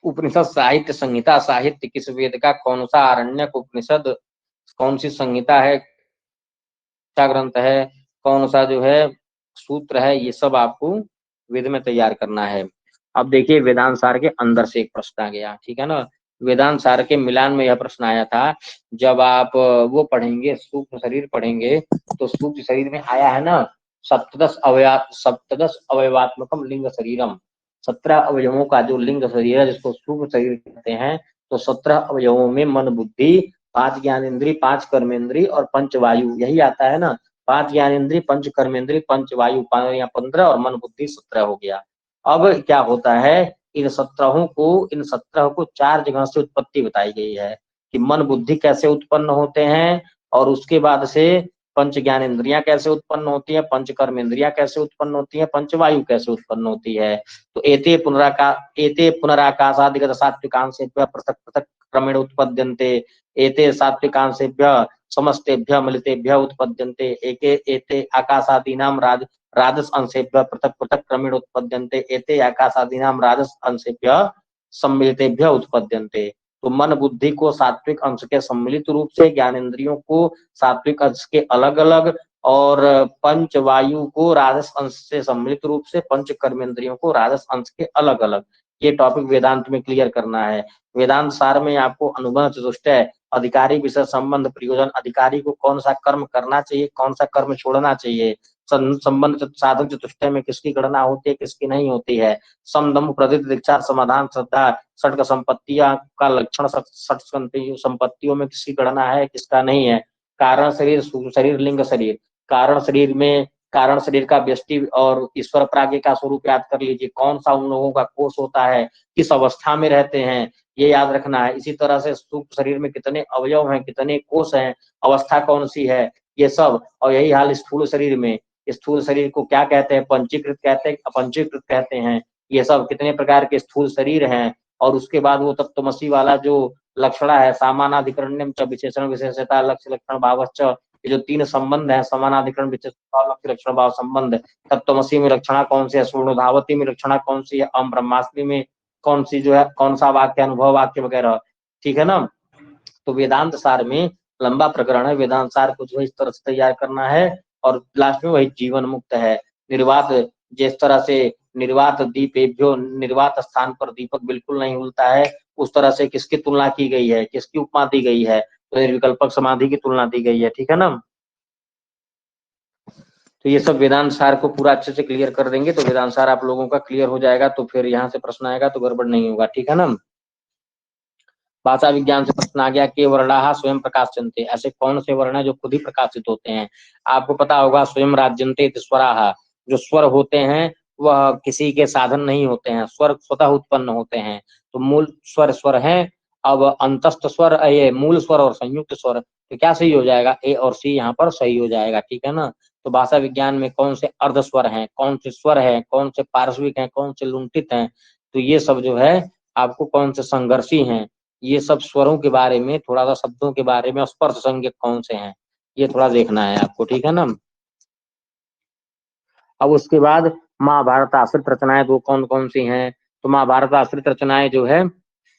उपनिषद साहित्य, संहिता साहित्य, किस वेद का कौन सा आरण्यक उपनिषद, कौन सी संहिता है, क्या ग्रंथ है, कौन सा जो है सूत्र है, ये सब आपको वेद में तैयार करना है। अब देखिए वेदांत सार के अंदर से एक प्रश्न आ गया, ठीक है ना। वेदांत सार के मिलान में यह प्रश्न आया था, जब आप वो पढ़ेंगे सूक्ष्म शरीर पढ़ेंगे, तो सूक्ष्म शरीर में आया है ना, सप्तदश अवयवात्मकम लिंग शरीरम, 17 अवयवों का जो लिंग शरीर है जिसको सूक्ष्म शरीर कहते हैं, तो 17 अवयवों में मन बुद्धि, 5 ज्ञानेन्द्रिय, 5 कर्मेंद्रिय और पंच वायु, यही आता है ना, 5 ज्ञानेन्द्रिय, 5 कर्मेंद्रिय, पंच वायु, 15 और मन बुद्धि 17 हो गया। अब क्या होता है, इन 17 को 4 जगह से उत्पत्ति बताई गई है कि मन बुद्धि कैसे उत्पन्न होते हैं, और उसके बाद से पंच ज्ञान इंद्रियां कैसे उत्पन्न होती है, पंच कर्म इंद्रियां कैसे उत्पन्न होती है, पंच वायु कैसे उत्पन्न होती है। तो एते पुनराकाशादिगत सात्विकांशेभ्यः पृथक पृथक क्रमेण उत्पद्यन्ते, एते सात्विकांशेभ्यः समस्तेभ्यः मिलितेभ्यः उत्पद्यन्ते, एते आकाशादीनां राजस अंशेभ्यः पृथक पृथक क्रमेण उत्पद्यन्ते, एते आकाशादीनां राजस अंशेभ्यः सम्मिलितेभ्यः उत्पद्यन्ते। तो मन बुद्धि को सात्विक अंश के सम्मिलित रूप से, ज्ञानेन्द्रियों को सात्विक अंश के अलग अलग, और पंच वायु को राजस अंश से सम्मिलित रूप से, पंच कर्मेंद्रियों को राजस अंश के अलग अलग, ये टॉपिक वेदांत में क्लियर करना है। वेदांत सार में आपको अनुभव चतुष्टय, अधिकारी विषय संबंध प्रयोजन, अधिकारी को कौन सा कर्म करना चाहिए, कौन सा कर्म छोड़ना चाहिए, संबंध साधक चतुष्टय में किसकी गणना होती है, किसकी नहीं होती है। समदम प्रदित दीक्षा समाधान श्रद्धा षट संपत्तियां का लक्षण षट संपत्तियों में किसकी गणना है, किसका नहीं है। कारण शरीर, शरीर लिंग शरीर। कारण शरीर में कारण शरीर का व्यष्टि और ईश्वर प्राज्ञ का स्वरूप याद कर लीजिए। कौन सा उन लोगों का कोष होता है, किस अवस्था में रहते हैं, ये याद रखना है। इसी तरह से सूक्ष्म शरीर में कितने अवयव हैं, कितने कोष हैं, अवस्था कौन सी है, ये सब। और यही हाल स्थूल शरीर में। स्थूल शरीर को क्या कहते हैं, पंचीकृत कहते हैं, अपंचीकृत कहते हैं। ये सब कितने प्रकार के स्थूल शरीर हैं। और उसके बाद वो तत्वमसी वाला जो लक्षणा है, सामानाधिकरण्यम च विशेषण विशेषता लक्ष्य लक्षण भावश्च, ये जो तीन संबंध है, समानाधिकरण विशेषता लक्ष्य लक्षण भाव संबंध। तत्वमसी में लक्षणा कौन सी है, स्वर्णधावती में लक्षणा कौन सी है, अम ब्रह्मास्मि में कौन सी जो है, कौन सा वाक्य, अनुभव वाक्य वगैरह। ठीक है ना। तो वेदांत सार में लंबा प्रकरण है, वेदांत सार को जो इस तरह से तैयार करना है। और लास्ट में वही जीवन मुक्त है। निर्वात, जिस तरह से निर्वात दीपेभ्यो, निर्वात स्थान पर दीपक बिल्कुल नहीं उलता है, उस तरह से किसकी तुलना की गई है, किसकी उपमा दी गई है, तो निर्विकल्पक समाधि की तुलना दी गई है। ठीक है ना। तो ये सब वेदांत सार को पूरा अच्छे से क्लियर कर देंगे तो वेदांत सार आप लोगों का क्लियर हो जाएगा। तो फिर यहाँ से प्रश्न आएगा तो गड़बड़ नहीं होगा। ठीक है ना। भाषा विज्ञान से प्रश्न आ गया कि वर्णाः स्वयं प्रकाशन्ते, ऐसे कौन से वर्ण है जो खुद ही प्रकाशित होते हैं। आपको पता होगा स्वयं राज्यन्ते स्वराः, जो स्वर होते हैं वह किसी के साधन नहीं होते हैं, स्वर स्वतः उत्पन्न होते हैं। तो मूल स्वर स्वर है। अब अंतस्थ स्वर, ये मूल स्वर और संयुक्त स्वर, तो क्या सही हो जाएगा, ए और सी यहाँ पर सही हो जाएगा। ठीक है ना। तो भाषा विज्ञान में कौन से अर्ध स्वर हैं, कौन से स्वर है, कौन से पार्श्विक हैं, कौन से लुंठित हैं, तो ये सब जो है आपको कौन से संघर्षी हैं, ये सब स्वरों के बारे में, थोड़ा सा शब्दों के बारे में, स्पर्श संज्ञक कौन से हैं, ये थोड़ा देखना है आपको। ठीक है ना। अब उसके बाद महाभारत आश्रित रचनाएं दो कौन कौन सी हैं। तो महाभारत आश्रित रचनाएं जो है,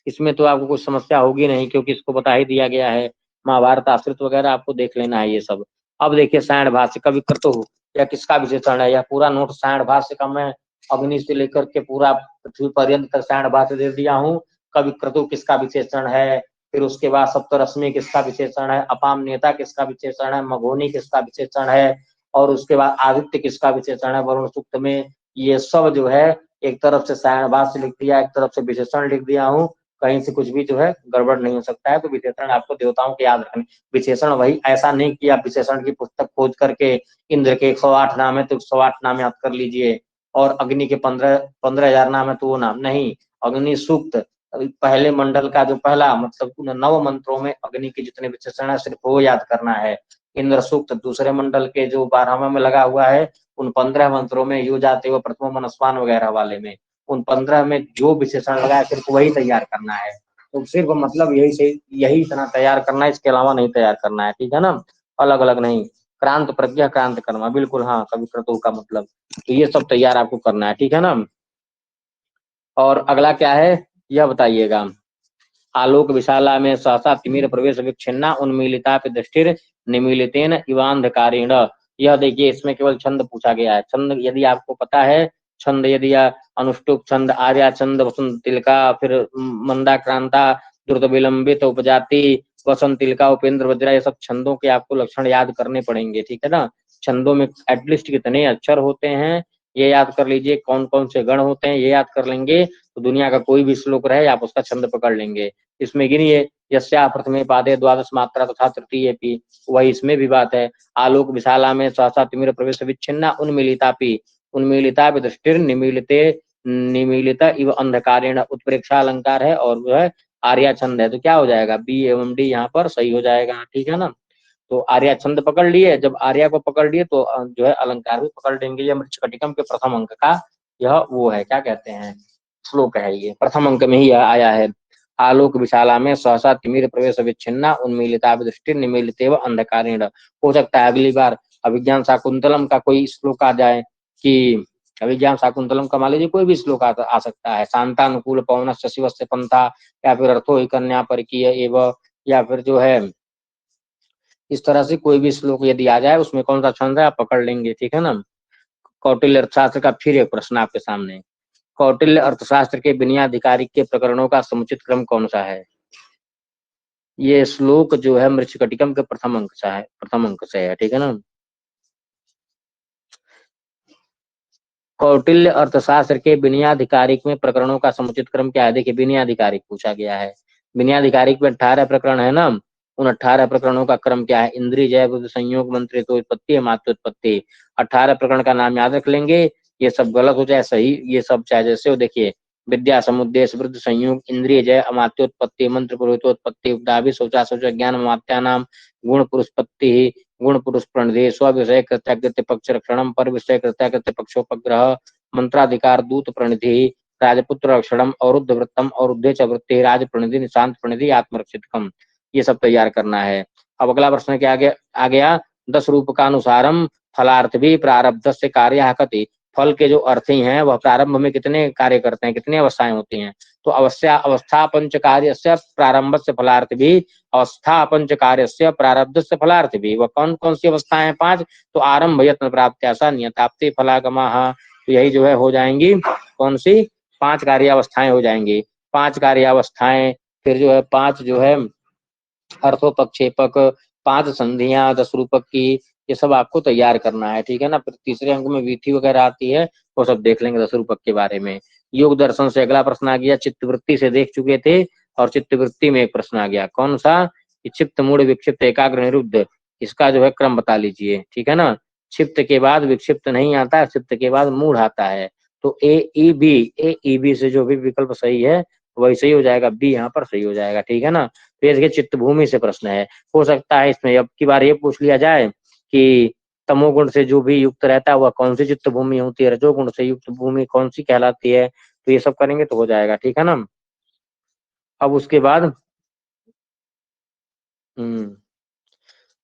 इसमें तो आपको कुछ समस्या होगी नहीं, क्योंकि इसको बता ही दिया गया है। महाभारत आश्रित वगैरह आपको देख लेना है ये सब। अब देखिए सायण भाष्य का विकृत हो या किसका विशेषण है, या पूरा नोट सायण भाष्य का मैं अग्नि से लेकर के पूरा पृथ्वी पर्यंत तक सायण भाष्य दे दिया हूँ। कवि क्रतु किसका विशेषण है, फिर उसके बाद सप्तरश्मि किसका विशेषण है, अपाम नेता किसका विशेषण है, मघोनी किसका विशेषण है, और उसके बाद आदित्य किसका विशेषण है वरुण सूक्त में। ये सब जो है एक तरफ से सायण भाष्य लिख दिया, एक तरफ से विशेषण लिख दिया हूँ। कहीं से कुछ भी जो है गड़बड़ नहीं हो सकता है। तो विशेषण आपको देवताओं के याद रखने, विशेषण वही, ऐसा नहीं कि आप विशेषण की पुस्तक खोज करके इंद्र के 108 नाम है तो 108 नाम याद कर लीजिए, और अग्नि के 15,000 नाम है तो वो नाम नहीं। अग्नि सूक्त पहले मंडल का जो पहला मतलब 9 मंत्रों में अग्नि के जितने विशेषण है सिर्फ वो याद करना है। इंद्र सूक्त दूसरे मंडल के जो 12वें में लगा हुआ है, उन 15 मंत्रों में यू जाते हुए प्रथम मनस्वान वगैरह वाले में, उन 15 में जो विशेषण लगा है सिर्फ वही तैयार करना है। तो सिर्फ मतलब यही से यही इतना तैयार करना है, इसके अलावा नहीं तैयार करना है। ठीक है ना। अलग अलग नहीं। क्रांत प्रज्ञा क्रांत कर्मा, बिल्कुल हाँ, कवि क्रतु का मतलब, तो ये सब तैयार आपको करना है। ठीक है ना। और अगला क्या है यह बताइएगा। आलोक विशाला में सहसा तिमिर प्रवेश विच्छिन्ना उन्मीलिता दृष्टिर निमीलितेन इवांधकारेण। यह देखिए इसमें केवल छंद पूछा गया है। छंद यदि आपको पता है, छंद यदि अनुष्टुप छंद, आर्या छंद, वसंत तिलका, फिर मंदाक्रांता, द्रुत विलंबित उपजाति, वसंत तिलका, उपेंद्र वज्रा, ये सब छंदों के आपको लक्षण याद करने पड़ेंगे। ठीक है ना। छंदों में एटलीस्ट कितने अक्षर होते हैं ये याद कर लीजिए, कौन कौन से गण होते हैं ये याद कर लेंगे, तो दुनिया का कोई भी श्लोक रहे आप उसका छंद पकड़ लेंगे। इसमें गिनिए, यस्या प्रथमे पादे द्वादश मात्रा तथा तृतीय पी, वही इसमें भी बात है। आलोक विशाला में सहसा तिमिर प्रवेश विच्छिन्ना उन्मीलितापि, उन्मीलिता दृष्टिर निमीलिते निमीलिता इव अंधकारेण, उत्प्रेक्षा अलंकार है और जो है आर्या छंद है, तो क्या हो जाएगा बी एवं डी यहाँ पर सही हो जाएगा। ठीक है ना। तो आर्या छंद पकड़ लिए, जब आर्या को पकड़ लिए तो जो है अलंकार भी पकड़ लेंगे। यह मृच्छकटिकम के प्रथम अंक का यह वो है, क्या कहते हैं, श्लोक है, ये प्रथम अंक में ही आया है। आलोक विशाला में सहसा तिमिर प्रवेश विच्छिन्ना उन्मीलिता दृष्टि निमीलिते व अंधकारेण। हो सकता है अगली बार अभिज्ञान शाकुंतलम का कोई श्लोक आ जाए, कि अभिज्ञान शाकुंतलम का मान लीजिए कोई भी श्लोक आ सकता है, शांतानुकूल पवन शिवस्य पंथा, या फिर अर्थो ही कन्या परिकीय एवं, या फिर जो है इस तरह से कोई भी श्लोक यदि आ जाए उसमें कौन सा छंद है आप पकड़ लेंगे। ठीक है ना। कौटिल्य अर्थशास्त्र का फिर एक प्रश्न आपके सामने, कौटिल्य अर्थशास्त्र के विनयाधिकारी के प्रकरणों का समुचित क्रम कौन सा है। ये श्लोक जो है मृच्छकटिकम के प्रथम अंक से है, प्रथम अंक से है। ठीक है ना। कौटिल्य अर्थशास्त्र के विनयाधिकारिक में प्रकरणों का समुचित क्रम क्या है? देखिए विनयाधिकारिक पूछा गया है। विनयाधिकारिक में 18 प्रकरण है ना, उन 18 प्रकरणों का क्रम क्या है? इंद्रिय, जय, बुद्धि, संयोग, मंत्रित्व, उत्पत्ति, मात्रोत्पत्ति। 18 प्रकरण का नाम याद रख लेंगे। ये सब गलत हो चाहे सही, ये सब चाहे जैसे हो। देखिए विद्या, समुद्देश्य, वृद्धि, संयोग, इंद्रिय, जय, अमात्योत्पत्ति, मंत्र पुरोहितोत्पत्ति, उपदाभि, शौचा शौच, ज्ञान अमात्यानाम, गुण पुरुषपत्ति, गुण पुरुष प्रणिधि, स्व विषय कृत्याकृत्य पक्ष रक्षणम, पर विषय कृत्याकृत्य पक्षोपग्रह, मंत्राधिकार, दूत प्रणिधि, राजपुत्र रक्षणम, अवरुद्ध वृत्तम, अवरुद्धे च वृत्ति, राज प्रणिधि, निशांत प्रणिधि, आत्मरक्षितकम। ये सब तैयार करना है। अब अगला प्रश्न क्या आ गया? 10 रूप का अनुसारम फलार्थ भी प्रारब्ध से कार्य कति। फल के जो अर्थी हैं वह प्रारंभ में कितने कार्य करते हैं, कितनी अवस्थाएं होती हैं? तो अवस्था पंच कार्य से प्रारंभ से फलार्थ भी, अवस्था पंच कार्य से प्रारब्ध से फलार्थ भी। वह कौन कौन सी अवस्थाएं हैं? 5। तो आरंभ यत्न प्राप्त आशा नियताप्ति फलागमा, तो यही जो है हो जाएंगी कौन सी? 5 कार्यावस्थाएं हो जाएंगी। 5 कार्यावस्थाएं, फिर जो है 5 जो है अर्थोपक्षेपक, 5 संधियां 10 रूपक की, ये सब आपको तैयार करना है, ठीक है ना। फिर तीसरे अंक में विधि वगैरह आती है, वो सब देख लेंगे 10 रूपक के बारे में। योग दर्शन से अगला प्रश्न आ गया, चित्तवृत्ति से देख चुके थे, और चित्तवृत्ति में एक प्रश्न आ गया, कौन सा? चित्त, मूड, विक्षिप्त, एकाग्र, निरुद्ध। इसका जो है क्रम बता लीजिए, ठीक है ना। क्षिप्त के बाद विक्षिप्त नहीं आता है, क्षिप्त के बाद मूड आता है। तो ए ई बी से जो भी विकल्प सही है वही सही हो जाएगा, बी यहाँ पर सही हो जाएगा, ठीक है ना। तो इसके चित्त भूमि से प्रश्न है। हो सकता है इसमें अब की बार ये पूछ लिया जाए कि तमोगुण से जो भी युक्त रहता है वह कौन सी चित्त भूमि होती है, रजोगुण से युक्त भूमि कौन सी कहलाती है। तो ये सब करेंगे तो हो जाएगा, ठीक है ना। अब उसके बाद हम्म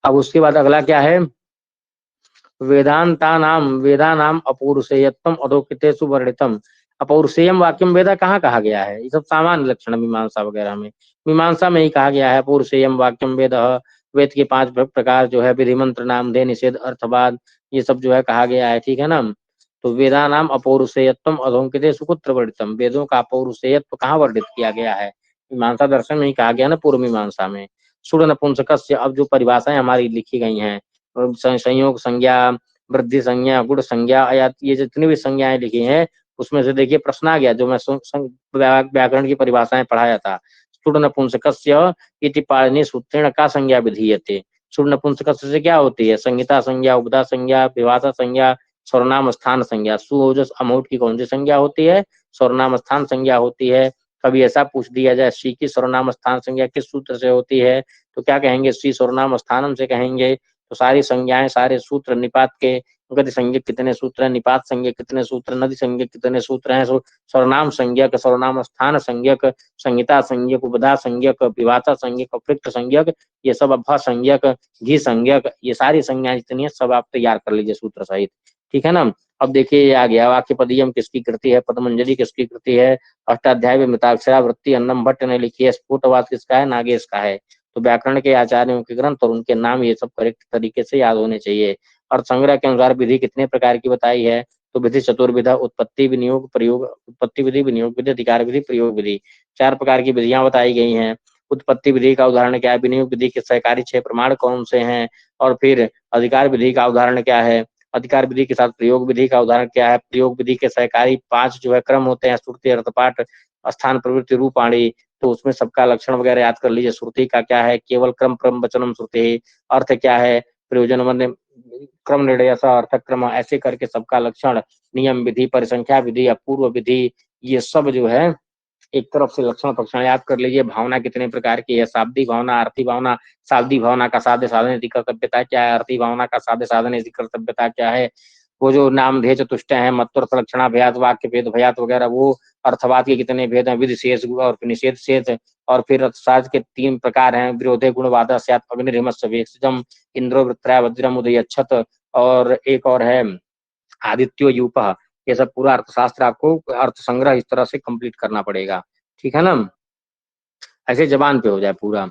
अब उसके बाद अगला क्या है? वेदानाम अपौरुषेयत्वम अधोकृतेषु वर्णितम। अपौरुषेयम वाक्यम वेदा कहाँ कहा गया है? ये सब सामान्य लक्षण मीमांसा वगैरह में, मीमांसा में ही कहा गया है। पौरुषेयम वाक्यम वेद, वेद के 5 प्रकार जो है, विधि, मंत्र, नाम, धे, निषेध, अर्थवाद, ये सब जो है कहा गया है, ठीक है ना। तो वेदानाम अपौरुषेयत्वम अधोकृतेषु कुत्र वर्णितम, वेदों का अपौरुषेयत्व कहाँ वर्णित किया गया है? मीमांसा दर्शन में ही कहा गया ना, पूर्व मीमांसा में। सुर नपुंसकस्य, अब जो परिभाषाएं हमारी लिखी गई हैं, संयोग संज्ञा, वृद्धि संज्ञा, गुण संज्ञा, या ये जितनी भी संज्ञाएं लिखी हैं उसमें से देखिए प्रश्न आ गया, जो मैं व्याकरण की परिभाषाएं पढ़ाया था। सुर नपुंसकस्य इति पाणिनि सूत्रेण का संज्ञा विधीयते। सुर नपुंसकस्य से क्या होती है? संहिता संज्ञा, उपदा संज्ञा, विभाषा संज्ञा, सर्वनाम स्थान संज्ञा। सु ओजस अमोट की कौन सी संज्ञा होती है? सर्वनाम स्थान संज्ञा होती है। कभी ऐसा पूछ दिया जाए सी की सर्वनाम स्थान संज्ञा किस सूत्र से होती है, तो क्या कहेंगे? सी सर्वनाम स्थानम से कहेंगे। तो सारी संज्ञाएं, सारे सूत्र, निपात के गति संज्ञक कितने सूत्र हैं, निपात संज्ञक कितने सूत्र, नदि संज्ञक कितने सूत्र हैं, सर्वनाम संज्ञक, सर्वनाम स्थान संज्ञक, संहिता संज्ञक, उपधा संज्ञक, विभाषा संज्ञक, अपृक्त संज्ञक, ये सब अभ्भा संज्ञक, घी संज्ञक, ये सारी संज्ञाएं जितनी है सब आप तैयार कर लीजिए सूत्र सहित, ठीक है ना। अब देखिए ये आ गया, वाक्य पदीयम किसकी कृति है, पदमंजलि किसकी कृति है, अष्टाध्याय में मिताक्षरा वृत्ति अन्नम भट्ट ने लिखी है, स्फुटवाद किसका है, नागेश का है। तो व्याकरण के आचार्यों के ग्रंथ और उनके नाम ये सब करेक्ट तरीके से याद होने चाहिए। और संग्रह के अनुसार विधि कितने प्रकार की बताई है? तो विधि चतुर्विधा, उत्पत्ति, विनियोग, प्रयोग, उत्पत्ति विधि, विनियोग विधि, अधिकार विधि, प्रयोग विधि, 4 प्रकार की विधियां बताई गई हैं। उत्पत्ति विधि का उदाहरण क्या है? विनियोग विधि के सहकारी 6 प्रमाण कौन से हैं? और फिर अधिकार विधि का उदाहरण क्या है? अधिकार विधि के साथ प्रयोग विधि का उदाहरण क्या है? प्रयोग विधि के सहकारी 5 जो है क्रम होते हैं, श्रुति, अर्थपाठ, स्थान, प्रवृत्ति, रूपाणी। तो उसमें सबका लक्षण वगैरह याद कर लीजिए। श्रुति का क्या है? केवल क्रम प्रम वचनम श्रुति। अर्थ क्या है? प्रयोजन क्रम निर्णय अर्थ क्रम, ऐसे करके सबका लक्षण, नियम विधि, परिसंख्या विधि, अपूर्व विधि, ये सब जो है एक तरफ से लक्षण पक्षण याद कर लीजिए। भावना कितने प्रकार की है? शाब्दिक भावना, अर्थी भावना। शाब्दिक भावना का साध्य साधन यदि कर्तव्यता क्या है? अर्थी भावना का साध्य साधन यदि कर्तव्यता क्या है? वो जो नाम धेय चतुष्टय है, मत्वर्थ लक्षणा भयात, वाक्य भेद भयात वगैरह, वो अर्थवाद के कितने भेद हैं? विधि शेष और निषेध शेष। और फिर अर्थशास्त्र के 3 प्रकार हैं, विरोधे गुणवाद स्यात् अग्निरिमस्य वेक्षजम, इंद्रो वृत्रय वज्रम उदयच्छत, और एक और है आदित्यो यूपः। ये सब पूरा अर्थशास्त्र आपको अर्थ संग्रह इस तरह से कंप्लीट करना पड़ेगा, ठीक है ना। ऐसे जबान पे हो जाए पूरा,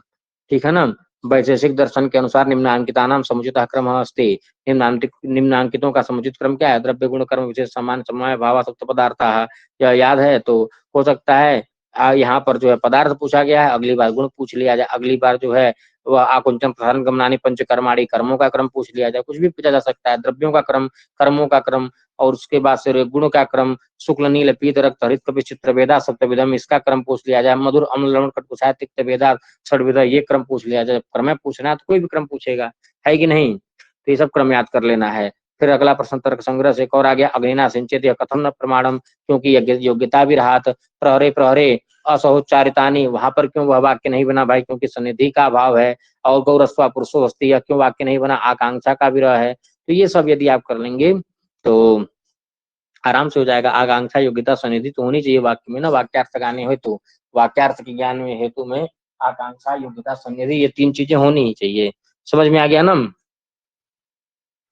ठीक है ना। वैशेषिक दर्शन के अनुसार निम्नांकितानाम समुचितः क्रमः अस्ति। निम्नांकितों का समुचित क्रम क्या है? द्रव्य, गुण, कर्म, विशेष, समान, समय, भाव, सप्त पदार्थाः। यह याद है तो हो सकता है यहाँ पर जो है पदार्थ पूछा गया है, अगली बार गुण पूछ लिया जाए, अगली बार जो है वह आकुंचन प्रसारण गमनानि पंचकर्माणि, कर्मों का क्रम पूछ लिया जाए, कुछ भी पूछा जा सकता है, द्रव्यों का क्रम, कर्मों का क्रम, और उसके बाद से गुणों का क्रम, शुक्ल नील पीत रक्त हरित कपि चित्र वेदा सप्तविधम, इसका क्रम पूछ लिया जाए, मधुर अम्ल लवण खटकुसाय तिक्त वेदा षड्विधा, ये क्रम पूछ लिया जाए। क्रम पूछना है तो कोई भी क्रम पूछेगा, है कि नहीं? तो ये सब क्रम याद कर लेना है। फिर अगला प्रश्न तर्क संग्रह से एक और आ गया, अग्निना सिंचित यह कथम न प्रमाणम, क्योंकि योग्यता भी रहा, प्रहरे प्रहरे असहोच्चारितानि, वहां पर क्यों वह वाक्य नहीं बना भाई? क्योंकि सनिधि का अभाव है। और गौरस्वा पुरुषो हस्ती, क्यों वाक्य नहीं बना? आकांक्षा का विरह है। तो ये सब यदि आप कर लेंगे तो आराम से हो जाएगा। आकांक्षा योग्यता सनिधि तो होनी चाहिए वाक्य में ना, वाक्यार्थ गाने हो तो, वाक्यार्थ के ज्ञान में हेतु में आकांक्षा योग्यता सनिधि, ये तीन चीजें होनी ही चाहिए। समझ में आ गया ना?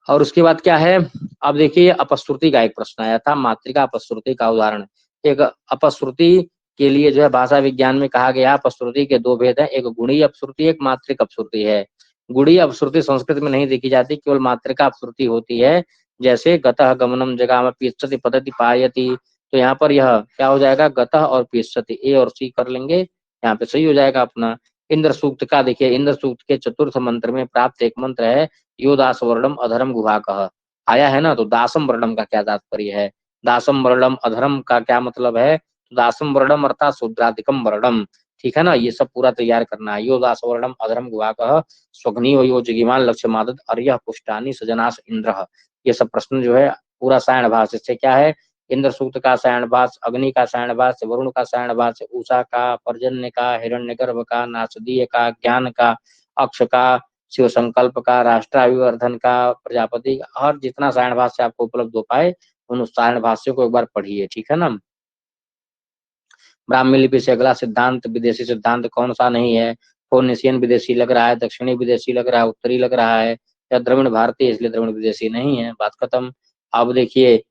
और उसके बाद क्या है, अब देखिए अपश्रुति का एक प्रश्न आया था, मातृका अपश्रुति का उदाहरण। एक अपश्रुति के लिए जो है भाषा विज्ञान में कहा गया अपश्रुति के दो भेद है, एक गुणी अपश्रुति, एक मात्रिक अपश्रुति है। गुणी अपश्रुति संस्कृत में नहीं देखी जाती, केवल मात्रिका अपश्रुति होती है। जैसे गतः गमनम जगह पीछति पद्धति पायति, तो यहाँ पर यह क्या हो जाएगा, गतः और पीछति, ए और सी कर लेंगे, यहाँ पे सही हो जाएगा अपना। इंद्र सूक्त का देखिए, इंद्र सूक्त के चतुर्थ मंत्र में प्राप्त एक मंत्र है, यो दास वर्णम अधर्म गुहा कह, आया है ना। तो दासम वर्णम का क्या तात्पर्य है? दासम वर्णम अधर्म का क्या मतलब है? तो दासम वर्णम अर्थात शूद्राधिकम वर्णम, ठीक है ना। ये सब पूरा तैयार करना है। यो दास वर्णम अधर्म गुहा कह स्वग्नि यो जगिमान लक्ष्य मादद अर्य पुष्टानी सजनास इंद्र, ये सब प्रश्न जो है पूरा सायण भाष से क्या है, इंद्र सूक्त का सायण भाष, अग्नि का सायण भाष, वरुण का सायण भाष, उषा का, पर्जन्य का, हिरण्यगर्भ का, नासदीय का, ज्ञान का, अक्ष का, शिव संकल्प का, राष्ट्राभिवर्धन का, प्रजापति का, हर जितना सायण भाष्य आपको उपलब्ध हो पाए उन सायण भाष्यों को एक बार पढ़िए, ठीक है ना। ब्राह्मी लिपि से अगला सिद्धांत, विदेशी सिद्धांत कौन सा नहीं है? फोनिशियन विदेशी लग रहा है, दक्षिणी विदेशी लग रहा है, उत्तरी लग रहा है, या द्रविड़ भारतीय, इसलिए द्रविड़ विदेशी नहीं है, बात खत्म। अब देखिए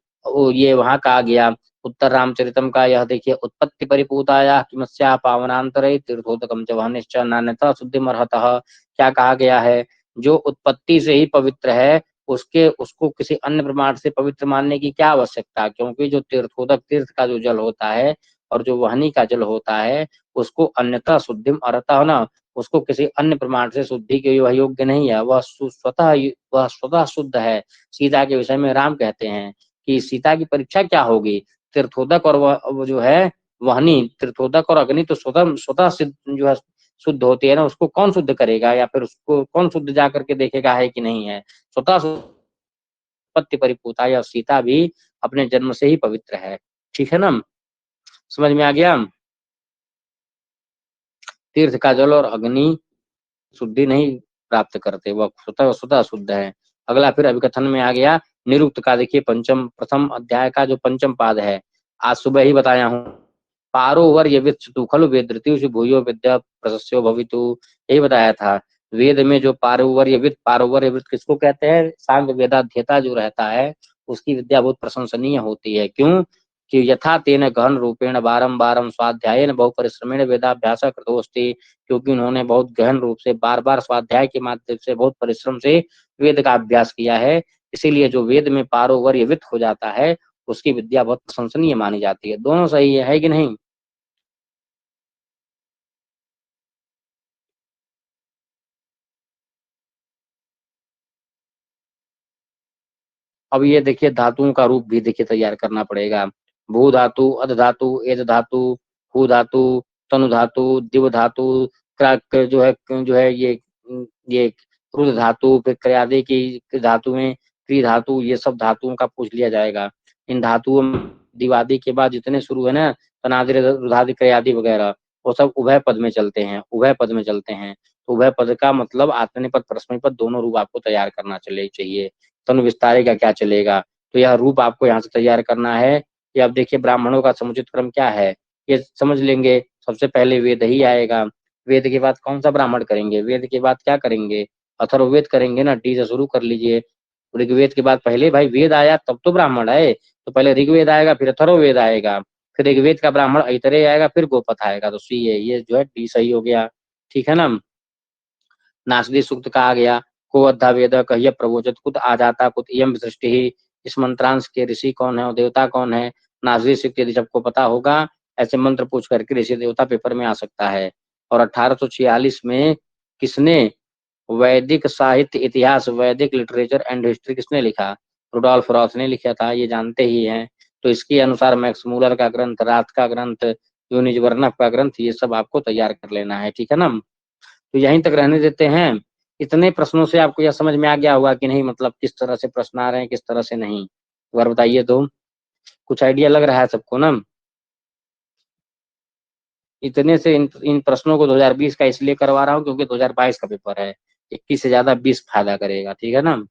ये वहां का आ गया उत्तर रामचरितम का, यह देखिए उत्पत्ति परिपूताया किमस्या पावनांतरे तीर्थोदकम च वहनिश्च नान्यथा शुद्धिमर्हतः, क्या कहा गया है? जो उत्पत्ति से ही पवित्र है उसके उसको किसी अन्य प्रमाण से पवित्र मानने की क्या आवश्यकता, क्योंकि जो तीर्थोदक, तीर्थ का जो जल होता है और जो वहनी का जल होता है उसको अन्यथा शुद्धिम अर्हता ना, उसको किसी अन्य प्रमाण से शुद्धि के वह योग्य नहीं है, वह स्वतः शुद्ध है। सीता के विषय में राम कहते हैं कि सीता की परीक्षा क्या होगी, तीर्थोदक और वह जो है वहनी, तीर्थोदक और अग्नि तो स्वतः स्वतः सिद्ध जो है शुद्ध होती है ना, उसको कौन शुद्ध करेगा, या फिर उसको कौन शुद्ध जा करके देखेगा है कि नहीं है? स्वतः उत्पत्ति परिपूता, या सीता भी अपने जन्म से ही पवित्र है, ठीक है ना। समझ में आ गया? तीर्थ का जल और अग्नि शुद्धि नहीं प्राप्त करते, वह स्वतः स्वतः शुद्ध है। अगला फिर अभिकथन में आ गया निरुक्त का, देखिए पंचम प्रथम अध्याय का जो पंचम पाद है, आज सुबह ही बताया हूँ। पारोवर ये वित्तु खलु वेदृति से भूयो विद्या प्रशस्यो भवितु, यही बताया था। वेद में जो पारोवर्य वित्त, पारोवर्य वित्त किसको कहते हैं? सांग वेदाध्येता जो रहता है उसकी विद्या बहुत प्रशंसनीय होती है। क्यों? कि यथा तेन गहन रूपेण बारम बारम स्वाध्यायन बहु परिश्रमेण वेदाभ्यास कृतोस्ति, क्योंकि उन्होंने बहुत गहन रूप से बार बार स्वाध्याय के माध्यम से बहुत परिश्रम से वेद का अभ्यास किया है, इसीलिए जो वेद में पारोवर्य वित्त हो जाता है उसकी विद्या बहुत प्रशंसनीय मानी जाती है। दोनों सही है कि नहीं? अब ये देखिए धातुओं का रूप भी देखिए तैयार करना पड़ेगा। भू धातु, अध धातु, एज धातु, भू धातु, तनु धातु, दिव धातु, क्राक जो है ये रुद्र धातु, फिर क्रियादि की धातु में क्री धातु, ये सब धातुओं का पूछ लिया जाएगा। इन धातुओं में दिवादी के बाद जितने शुरू है ना, तनादि रुधादि क्रियादि वगैरह, वो सब उभय पद में चलते हैं, उभय पद में चलते हैं। तो उभय पद का मतलब आत्मनेपद पद परस्मय पद दोनों रूप आपको तैयार करना चाहिए। तनु विस्तारे का क्या चलेगा? तो यह रूप आपको यहाँ से तैयार करना है। कि अब देखिए ब्राह्मणों का समुचित क्रम क्या है ये समझ लेंगे। सबसे पहले वेद ही आएगा, वेद के बाद कौन सा ब्राह्मण करेंगे, वेद के बाद क्या करेंगे? अथर्ववेद करेंगे ना, डी से शुरू कर लीजिए। ऋग्वेद के बाद पहले भाई वेद आया तब तो ब्राह्मण आए, तो पहले ऋग्वेद आएगा फिर अथर्ववेद आएगा, फिर ऋग्वेद का ब्राह्मण ऐतरेय आएगा, फिर गोपथ आएगा। तो सी है, ये जो है डी सही हो गया, ठीक है ना। नासदी सूक्त का आ गया, को अद्धा वेद कह्य प्रवोचत कुत आ जाता कुत इयम सृष्टि ही, इस मंत्रांश के ऋषि कौन है और देवता कौन है? नासदी सूक्त यदि सबको पता होगा, ऐसे मंत्र पूछ करके ऋषि देवता पेपर में आ सकता है। और 1846 में किसने वैदिक साहित्य इतिहास, वैदिक लिटरेचर एंड हिस्ट्री किसने लिखा? रुडोल्फ रॉस ने लिखा था, ये जानते ही हैं। तो इसके अनुसार मैक्स मूलर का ग्रंथ, राथ का ग्रंथ, यूनिज वर्नफ का ग्रंथ, ये सब आपको तैयार कर लेना है, ठीक है ना। तो यहीं तक रहने देते हैं। इतने प्रश्नों से आपको यह समझ में आ गया होगा कि नहीं, मतलब किस तरह से प्रश्न आ रहे हैं, किस तरह से नहीं। एक बार बताइए तो, कुछ आइडिया लग रहा है सबको ना। इतने से इन प्रश्नों को 2020 का इसलिए करवा रहा हूँ क्योंकि 2022 का पेपर है। 21 से ज्यादा 20 फायदा करेगा, ठीक है ना।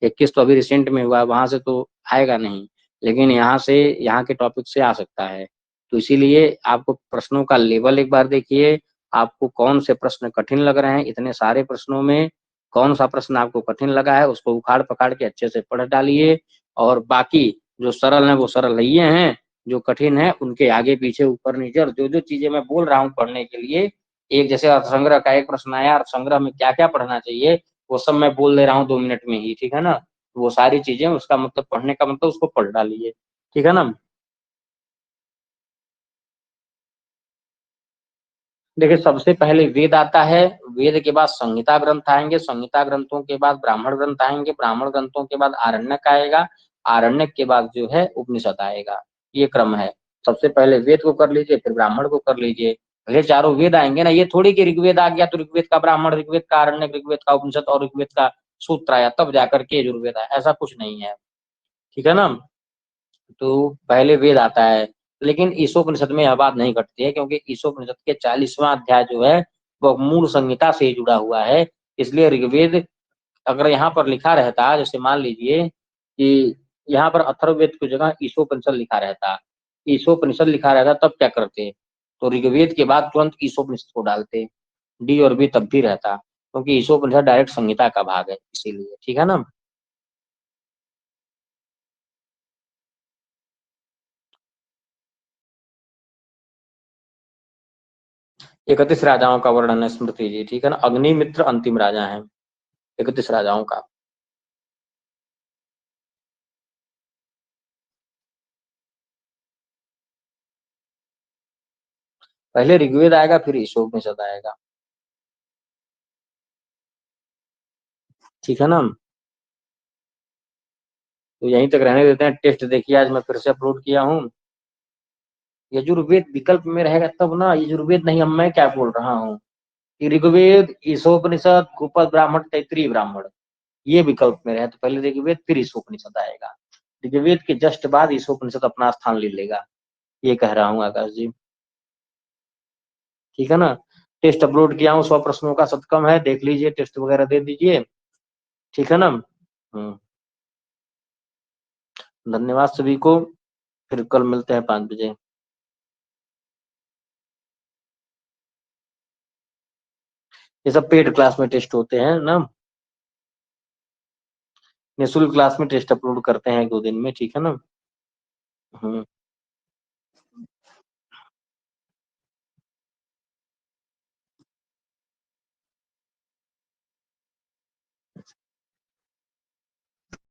21 तो अभी रिसेंट में हुआ, वहां से तो आएगा नहीं, लेकिन यहाँ से, यहाँ के टॉपिक से आ सकता है। तो इसीलिए आपको प्रश्नों का लेवल एक बार देखिए, आपको कौन से प्रश्न कठिन लग रहे हैं, इतने सारे प्रश्नों में कौन सा प्रश्न आपको कठिन लगा है, उसको उखाड़ पखाड़ के अच्छे से पढ़ डालिए। और बाकी जो सरल है वो सरल ही हैं, जो कठिन है उनके आगे पीछे ऊपर नीचे, और जो जो चीजें मैं बोल रहा हूँ पढ़ने के लिए, एक जैसे अर्थसंग्रह का एक प्रश्न आया, अर्थसंग्रह में क्या क्या पढ़ना चाहिए, वो सब मैं बोल दे रहा हूँ 2 मिनट में ही, ठीक है ना। वो सारी चीजें, उसका मतलब पढ़ने का मतलब उसको पढ़ डालिए, ठीक है ना। देखिए, सबसे पहले वेद आता है, वेद के बाद संहिता ग्रंथ आएंगे, संहिता ग्रंथों के बाद ब्राह्मण ग्रंथ आएंगे, ब्राह्मण ग्रंथों के बाद आरण्यक आएगा, आरण्यक के बाद जो है उपनिषद आएगा। ये क्रम है। सबसे पहले वेद को कर लीजिए, फिर ब्राह्मण को कर लीजिए। ये चारों वेद आएंगे ना, ये थोड़ी कि ऋग्वेद आ गया तो ऋग्वेद का ब्राह्मण, ऋग्वेद का आरण्यक, ऋग्वेद का उपनिषद और ऋग्वेद का सूत्र आया तब जाकर के यजुर्वेद आया, ऐसा कुछ नहीं है, ठीक है ना। तो पहले वेद आता है, लेकिन ईशोपनिषद में यह बात नहीं घटती है, क्योंकि ईशोपनिषद के 40वां अध्याय जो है वो मूल संहिता से जुड़ा हुआ है। इसलिए ऋग्वेद अगर यहाँ पर लिखा रहता, जैसे मान लीजिए कि यहाँ पर अथर्ववेद की जगह ईशोपनिषद लिखा रहता, ईशोपनिषद लिखा रहता, तब क्या करते? तो ऋग्वेद के बाद तुरंत ईशोपनिषद को डालते, डी और बी तब भी रहता, क्योंकि ईशोपनिषद डायरेक्ट संहिता का भाग है, इसीलिए, ठीक है ना। 31 राजाओं का वर्णन है स्मृति जी, ठीक है ना। अग्निमित्र अंतिम राजा है 31 राजाओं का। पहले ऋग्वेद आएगा, फिर ईशोपनिषद आएगा, ठीक है ना। तो यहीं तक रहने देते हैं। टेस्ट देखिए, आज मैं फिर से अपलोड किया हूँ। यजुर्वेद विकल्प में रहेगा तब ना, यजुर्वेद नहीं, अब मैं क्या बोल रहा हूँ कि ऋग्वेद, ईशोपनिषद, गुप्त ब्राह्मण, तैतरीय ब्राह्मण, ये विकल्प में रहे तो पहले ऋग्वेद फिर ईशोपनिषद आएगा। ऋग्वेद के जस्ट बाद ईशोपनिषद अपना स्थान ले लेगा, ये कह रहा हूँ आकाश जी, ठीक है ना। टेस्ट अपलोड किया हूँ, 100 प्रश्नों का शतकम है, देख लीजिए, टेस्ट वगैरह दे दीजिए, ठीक है ना। धन्यवाद सभी को, फिर कल मिलते हैं 5 बजे। ये सब पेड क्लास में टेस्ट होते हैं ना, निःशुल्क क्लास में टेस्ट अपलोड करते हैं 1-2 दिन में, ठीक है ना। हम्म।